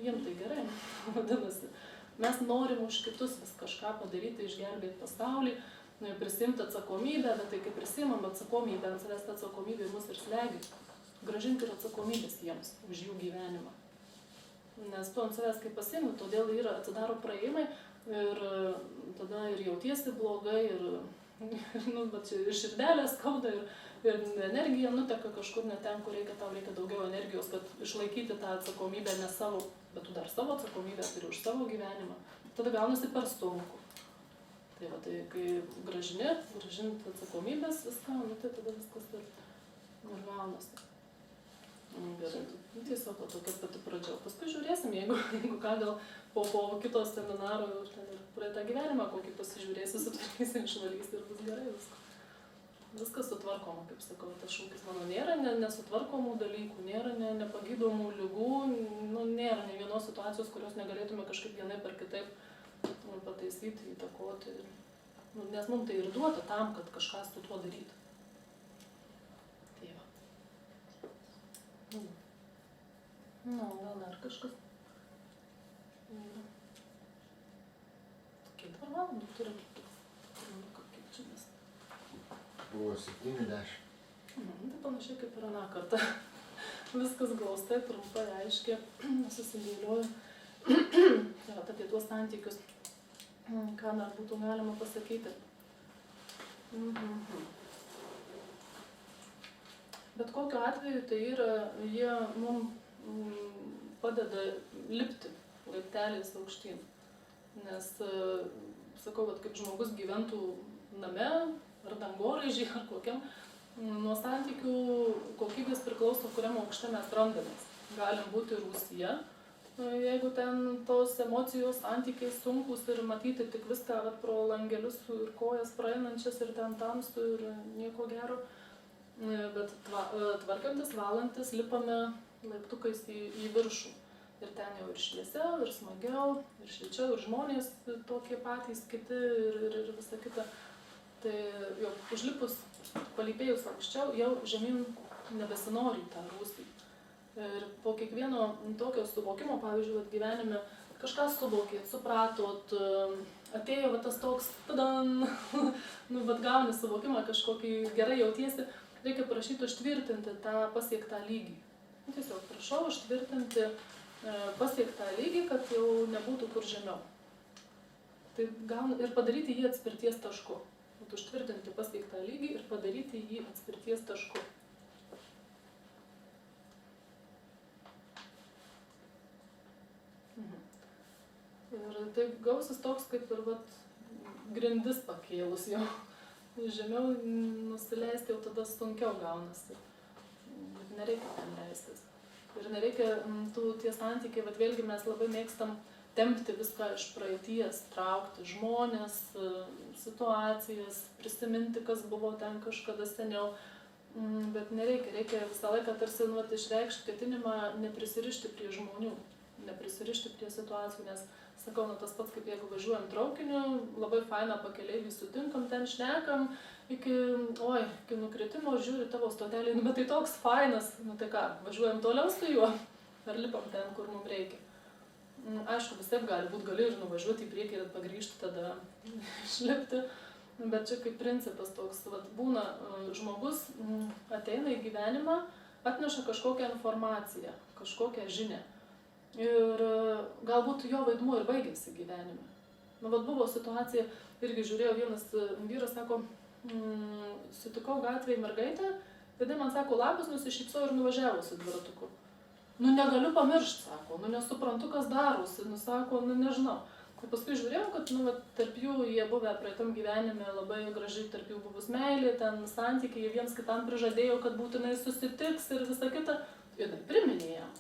Jiem tai gerai, vadinasi. Mes norim už kitus vis kažką padaryti, išgelbėti pasaulį, prisimti atsakomybę, bet tai kaip prisimam atsakomybę, ant savęs ta atsakomybė mus ir slegia. Gražinti ir atsakomybės jiems už jų gyvenimą. Nes tu ant savęs kaip pasiimi, todėl atsidaro praėjimai ir tada ir jautiesi blogai, ir širdelė skauda, ir energija nuteka kažkur ne ten, kur reikia, tau reikia daugiau energijos, kad išlaikyti tą atsakomybę ne savo, bet tu dar savo atsakomybę turi už savo gyvenimą. Tada gaunasi per sunku. Tai kai gražinti atsakomybės viską, tai tada viskas ir gaunasi. Gerai, tiesiog tokia pati pradžia. Paskui žiūrėsim, jeigu ką, gal po kito seminaro ir praeitą gyvenimą kokį pasižiūrėsi, sutvarkysi, išvalysi ir bus gerai viskas. Viskas sutvarkoma, kaip sakau, tas šūkis mano nėra nesutvarkomų dalykų, nėra nepagydomų ligų, nėra ne vienos situacijos, kurios negalėtume kažkaip vienaip ar kitaip pataisyti, įtakoti. Nes mums tai ir duota tam, kad kažką su tuo daryti. Gal dar kažkas. Kiek dar valandų turim? Kiek čia mes? Buvo 70. Tai panašiai kaip ir aną kartą. Viskas glaustai, trumpai, aiškiai, susidėlioju. Tai apie tuos santykius, ką dar būtų galima pasakyti. Bet kokiu atveju tai jie mums padeda lipti laipteliais aukštyn. Nes, sakau, kad kaip žmogus gyventų name, ar dangoraižiai, ar kokiam, nuo santykių kokybės priklauso, kuriam aukšte mes randamės. Galim būti Rūsyje, jeigu ten tos emocijos, santykiai sunkus ir matyti tik viską pro langelius ir kojas praeinančias ir ten tamsu ir nieko gero. Bet tvarkantis, valantis, lipame laiptukais į viršų. Ir ten jau ir šviesiau, ir smagiau, ir šilčiau, ir žmonės tokie patys, kiti ir visa kita. Tai jau užlipus, palypėjus aukščiau, jau žemyn nebesinori tą Rūsį. Ir po kiekvieno tokio suvokimo, pavyzdžiui, gyvenime kažką suvokėt, supratot, atėjo tas toks, tadan, gauni suvokimą, kažkokį gerai jautiesi, reikia prašyti užtvirtinti tą pasiektą lygį. Tiesiog prašau užtvirtinti pasiektą lygį, kad jau nebūtų kur žemiau. Tai ir padaryti jį atspirties tašku. Užtvirtinti pasiektą lygį ir padaryti jį atspirties tašku. Ir tai gausis toks, kaip ir grindis pakėlus jau. Žemiau nusileisti jau tada sunkiau gaunasi. Bet nereikia ten leistis. Ir nereikia tie santykiai, vėlgi mes labai mėgstam tempti viską iš praeities, traukti žmonės, situacijas, prisiminti, kas buvo ten kažkada seniau. Bet nereikia, reikia visą laiką tarsi išreikšti ketinimą neprisirišti prie žmonių, neprisirišti prie situacijų, nes sakau, tas pats kaip jeigu važiuojam traukiniu, labai faina pakeleivį sutinkam, ten šnekam, iki nukritimo žiūri tavo stotelį, bet tai toks fainas, tai ką, važiuojam toliau su juo, ar lipam ten, kur mums reikia. Aišku, vis taip gali būti, gali ir nuvažiuoti į priekį ir pagrįžti, tada išlipti, bet čia kaip principas toks, būna žmogus ateina į gyvenimą, atneša kažkokią informaciją, kažkokią žinią. Ir galbūt jo vaidmuo ir baigėsi gyvenime. Buvo situacija, irgi žiūrėjo vienas vyras, sako, sutikau gatvėje mergaitę, tada man sako, labas, nusišypsojo ir nuvažiavo su dviratuku. Negaliu pamiršti, sako, nesuprantu, kas darosi, sako, nežinau. Ir paskui žiūrėjau, kad tarp jų jie buvę praeitam gyvenime labai gražiai, tarp jų buvus meilė, ten santykiai, jie viens kitam prižadėjo, kad būtinai susitiks ir visa kita. Ir priminė jam.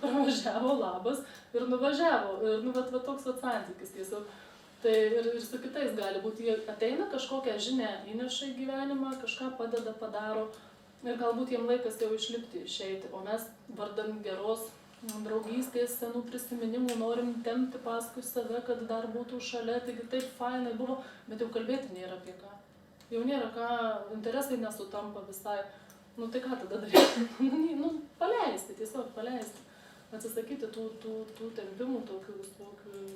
Pravažiavo, labas ir nuvažiavo. Ir toks santykis tiesiog. Tai ir su kitais gali būti, jie ateina kažkokią žinią, įneša į gyvenimą, kažką padeda, padaro. Ir galbūt jiem laikas jau išlipti, išeiti. O mes vardan geros draugystės, senų prisiminimų norim tempti paskui save, kad dar būtų šalia, taigi taip fainai buvo, bet jau kalbėti nėra apie ką. Jau nėra ką, interesai nesutampa visai. Tai ką tada daryti? Paleisti, tiesiog paleisti. Atsisakyti tų tempimų, tokių visokių,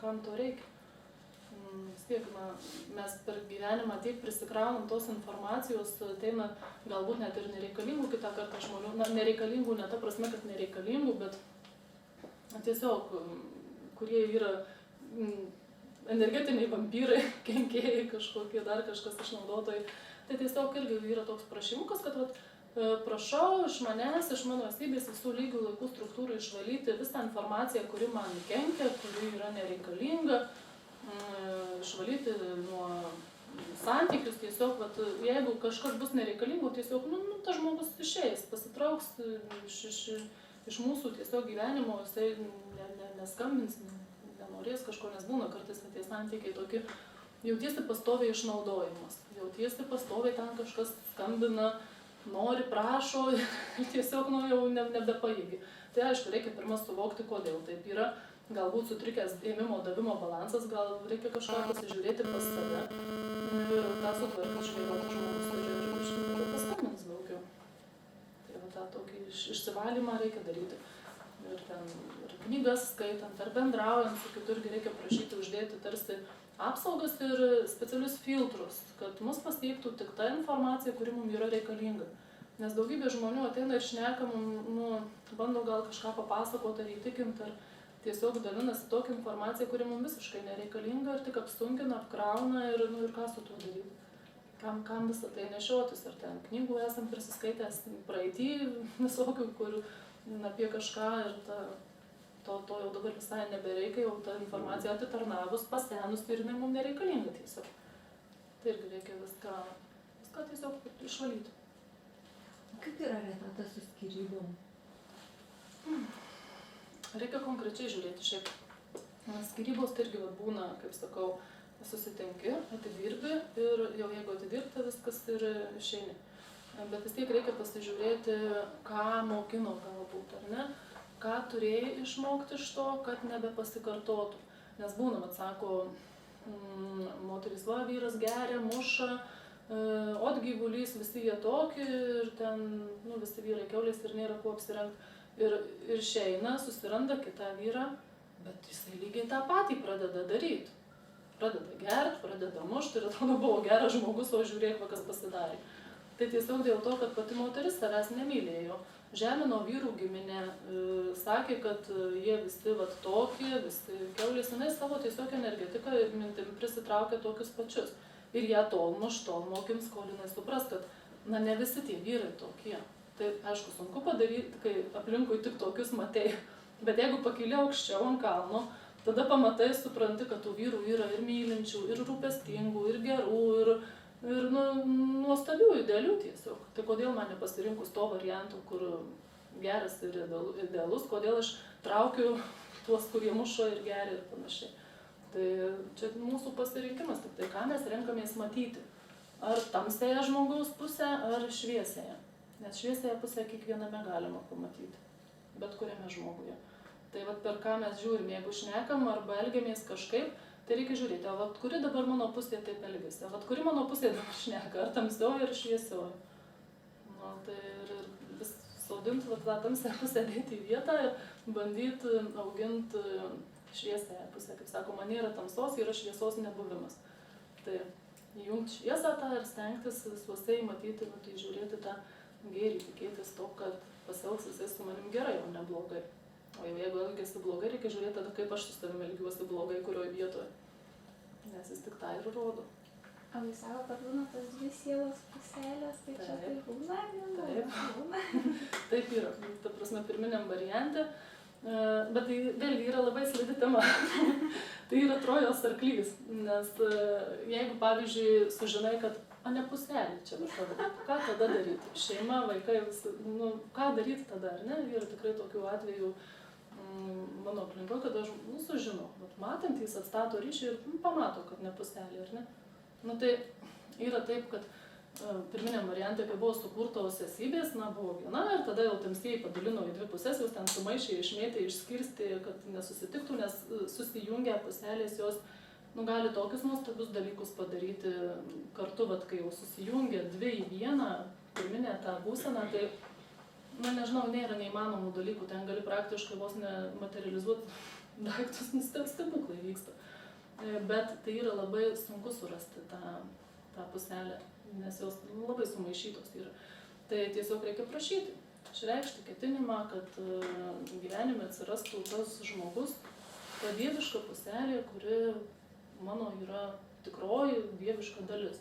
kam to reikia. Vis tiek, mes per gyvenimą tiek prisikraunam tos informacijos, ateina galbūt net ir nereikalingų kitą kartą žmonių, nereikalingų ne ta prasme, kad nereikalingų, bet tiesiog, kurie yra energetiniai vampyrai, kenkėjai kažkokie, dar kažkas išnaudotojai. Tai tiesiog irgi yra toks prašymukas, kad prašau iš manęs, iš mano esybės visų lygių laikų struktūrų išvalyti visą informaciją, kuri man kenkia, kuri yra nereikalinga, išvalyti nuo santykius, tiesiog, jeigu kažkas bus nereikalingų, tiesiog, tas žmogus išeis, pasitrauks iš mūsų tiesiog gyvenimo, jisai neskambins, nenorės kažko, nes būna kartais tie santykiai tokie, jautiesi pastoviai išnaudojimas, jautiesi pastoviai ten kažkas skambina, nori, prašo ir tiesiog jau nebepajėgi. Tai aišku, reikia pirmą suvokti, kodėl taip yra. Galbūt sutrikęs ėmimo davimo balansas, gal reikia kažką pasižiūrėti pas save ir tą sutvarkyti, žiūrėti, žmogus ir iš tikrųjų paskambins daugiau. Tai tą tokį išsivalymą reikia daryti. Ir knygas skaitant, ar bendraujant su kitu irgi reikia prašyti uždėti tarsi apsaugas ir specialius filtrus, kad mus pasiektų tik ta informacija, kuri mums yra reikalinga. Nes daugybė žmonių ateina ir šneka, bando gal kažką papasakoti ar įtikinti, ar tiesiog dalinasi tokią informaciją, kuri mums visiškai nereikalinga ir tik apsunkina, apkrauna ir ką su tuo daryti. Kam visą tai nešiotis, ar ten knygų esam prisiskaitęs praeitį visokių, kur apie kažką ir to jau dabar visai nebereikia, jau ta informacija atitarnavus, pasenus ir jinai mums nereikalinga tiesiog. Tai irgi reikia viską viską tiesiog išvalyti. Kaip yra, Renata, su skyrybom? Reikia konkrečiai žiūrėti šiaip. Skyrybos tai irgi būna, kaip sakau, susitinki, atidirbi ir jau jeigu atidirbta viskas ir išeini. Bet vis tiek reikia pasižiūrėti, ką mokino galbūt, ar ne? Ką turėjai išmokti iš to, kad nebepasikartotų. Nes būna, vat sako, moteris va, vyras geria, muša, ot gyvulys, visi jie tokie ir ten, visi vyrai kiaulės ir nėra kuo apsirengti. Ir išeina, susiranda kitą vyrą, bet jisai lygiai tą patį pradeda daryti. Pradeda gert, pradeda mušti ir atrodo buvo geras žmogus, o žiūrėk, kas pasidarė. Tai tiesiog dėl to, kad pati moteris savęs nemylėjo. Žemino vyrų giminė, sakė, kad jie visi vat tokie, visi kiaulės, jinai savo tiesiog energetiką ir mintim prisitraukė tokius pačius. Ir ją tol mokins, kol jinai supras, kad ne visi tie vyrai tokie. Tai aišku, sunku padaryti, kai aplinkui tik tokius matei. Bet jeigu pakili aukščiau ant kalno, tada pamatai, supranti, kad tų vyrų yra ir mylinčių, ir rūpestingų, ir gerų, ir nuostabių, idealių tiesiog. Tai kodėl man nepasirinkus to varianto, kur geras ir idealus, kodėl aš traukiu tuos, kurie mušo ir geria ir panašiai. Tai čia mūsų pasirinkimas, tik tai ką mes renkamės matyti. Ar tamsėje žmogaus pusę, ar šviesėje. Nes šviesėje pusėje kiekviename galima pamatyti, bet kuriame žmoguje. Tai vat per ką mes žiūrim, jeigu šnekam arba elgiamės kažkaip, tai reikia žiūrėti, o vat kuri dabar mano pusėje taip elgiasi, o vat kuri mano pusėje dabar šneka, ar tamsioji, ar šviesioji. Tai ir vis saudinti vat tą tamsią pusę dėti į vietą ir bandyti auginti šviesąją pusę. Kaip sakoma, nėra tamsos, yra šviesos nebuvimas. Tai įjungti šviesą tą ir stengtis visuose įmatyti, tai žiūrėti tą gėrį, tikėtis to, kad pasielgs jisai su manim gerai, o ne blogai. O jau jeigu elgiasi blogai, reikia žiūrėti tada, kaip aš su savimi elgiuosi blogai, kurioje vietoje. Nes jis tik tą ir rodo. O jūs savo, kad būna tos dvi sielos puselės, tai čia tai būna, nebūna. Taip yra, ta prasme, pirminiam variante. Bet tai vėlgi yra labai slidi tema. Tai yra Trojos arklys. Nes jeigu, pavyzdžiui, sužinai, kad ne puselį čia kažką, ką tada daryti? Šeima, vaikai, visi, ką daryti tada, ar ne? Yra tikrai tokių atvejų mano aplinkoje, kad aš sužinau, matantys atstato ryšį ir pamato, kad ne puselį, ar ne? Tai yra taip, kad pirminiam variantui, kai buvo sukurtos esybės, buvo viena ir tada jau tamsieji padalino į dvi pusės, jos ten sumaišė, išmėtė, išskirstė, kad nesusitiktų, nes susijungę puselės jos gali tokius nuostabius dalykus padaryti kartu, kai jau susijungia dvi į vieną, pirminę tą būseną, tai, nežinau, nėra neįmanomų dalykų, ten gali praktiškai vos nematerializuoti daiktus, stebuklai vyksta. Bet tai yra labai sunku surasti tą puselę, nes jos labai sumaišytos yra. Tai tiesiog reikia prašyti, išreikšti ketinimą, kad gyvenime atsirastų tas žmogus, ta dieviška puselė, kuri mano yra tikroji dieviška dalis.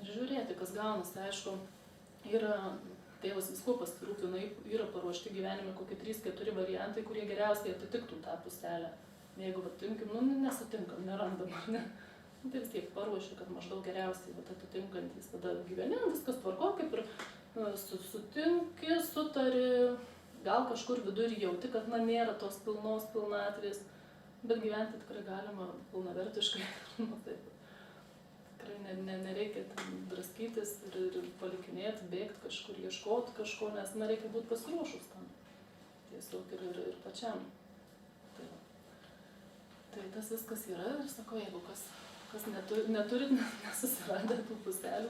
Ir žiūrėti, kas gaunasi. Aišku, yra tėvas visko pasirūpina, yra paruošti gyvenime kokie 3-4 variantai, kurie geriausiai atitiktų tą puselę. Jeigu tinkim, nesutinkam, nerandam, ar ne? Tai vis tiek paruošia, kad maždaug geriausiai atitinkantys. Tada gyveni, viskas tvarko, kaip ir sutinki, sutari, gal kažkur vidur jauti, kad nėra tos pilnatvės. Bet gyventi tikrai galima pilnavertiškai. Taip. Tikrai nereikia draskytis ir palikinėti, bėgti kažkur, ieškoti kažko, nes reikia būti pasiruošus tam. Tiesiog ir pačiam. Tai tas viskas yra ir sako, jeigu kas neturit, nesusiradę tų puselių,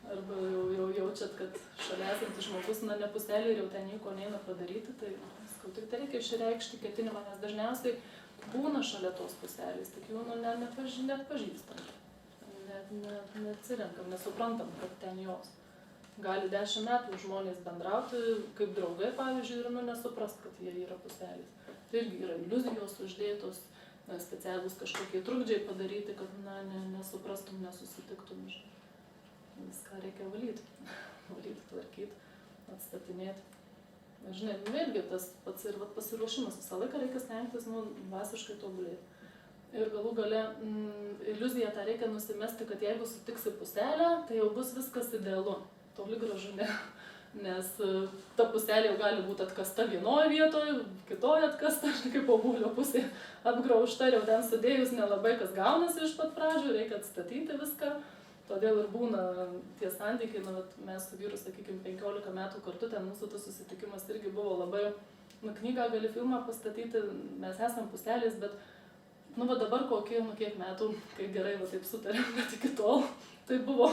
arba jau jaučiat, kad šalia esantis žmogus ne puselį ir jau ten nieko neina padaryti, tai tik tai reikia išreikšti ketinimą, nes dažniausiai būna šalia tos puselės, tik jų neatpažįstam, neatsirenkam, nesuprantam, kad ten jos. Gali 10 metų žmonės bendrauti kaip draugai, pavyzdžiui, ir nesuprast, kad jie yra puselės. Tai irgi yra iliuzijos uždėtos, specialūs kažkokie trukdžiai padaryti, kad nesuprastum, nesusitiktum. Viską reikia valyti, tvarkyti, atstatinėti. Žinai, vėlgi tas pats ir pasiruošimas, visą laiką reikia stengtis dvasiškai tobulėti. Ir galų gale iliuziją tą reikia nusimesti, kad jeigu sutiksi puselę, tai jau bus viskas idealu. Toli gražu ne. Nes ta puselė jau gali būti atkasta vienoje vietoje, kitoje atkasta, kaip obuolio pusė apgraužta ir jau ten sudėjus nelabai kas gaunasi iš pat pradžių, reikia atstatyti viską. Todėl ir būna tie santykiai, mes su vyru, sakykime, 15 metų kartu, ten mūsų tas susitikimas irgi buvo labai, knygą gali filmą pastatyti, mes esam puselės, bet dabar kiek metų, kai gerai taip sutarėm, bet iki tol tai buvo,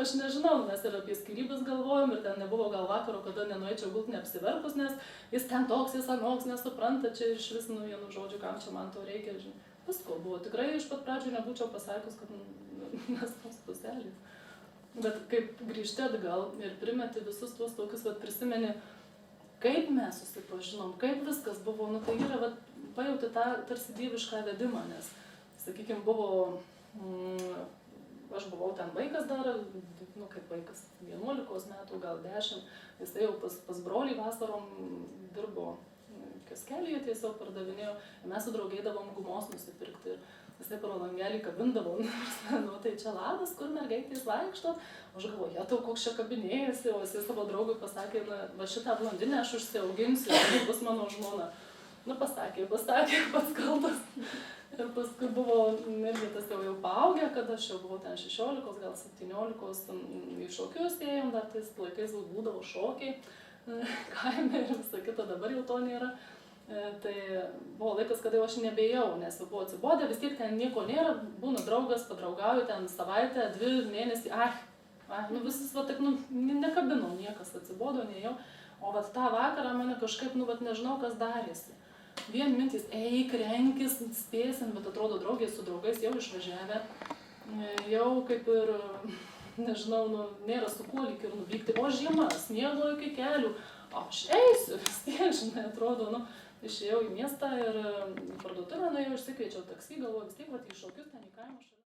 aš nežinau, mes ir apie skyrybas galvojom ir ten nebuvo gal vakaro, kada nenueičiau gult neapsiverkus, nes jis ten toks, jis anoks, nesupranta, čia iš vis vienu žodžiu, kam čia man to reikia, visko buvo. Tikrai iš pat pradžių nebūčiau pasakius, kad mes tos puselės. Bet kaip grįžti atgal ir primeti visus tuos tokius, prisimeni, kaip mes susipažinom, kaip viskas buvo, tai yra, pajauti tą tarsi dievišką vedimą, nes, sakykime, aš buvau ten vaikas dar, kaip vaikas, 11 metų, gal 10, jisai jau pas brolį vasarom dirbo kioskelėje, tiesiog pardavinėjo, mes su draugeidavom gumos nusipirkti. Jisai pro langelį kabindavo, tai čia labas, kur mergaitės vaikšto, aš galvoju, tau koks čia kabinėjasi, o jisai savo draugui pasakė, va šitą blondinę aš užsiauginsiu, tai bus mano žmona. Pasakė, pats kalbas. Ir paskui buvo, irgi tas jau paaugę, kad aš jau buvau ten 16, gal 17, į šokius ėjom, dar tais laikais būdavo šokiai kaime ir visą kitą, dabar jau to nėra. Tai buvo laikas, kada jau aš nebėjau, nes jau buvo atsibodę, vis tiek ten nieko nėra, būna draugas, padraugauju ten savaitę, 2 mėnesį, visus taip, nekabinau, niekas atsibodo, nejau. O tą vakarą mane kažkaip, nežinau, kas darėsi. Vien mintys, eik, renkis, spėsim, bet atrodo draugės su draugais jau išvažiavę, jau kaip ir, nežinau, nėra su kuo lyg ir nuvykti, o žiema, sniego iki kelių, aš eisiu, vis tiek, atrodo, išėjau į miestą ir parduotuvę, išsikviečiau taksi, galvoju, vis tiek, į šokius ten į kaimą šalia.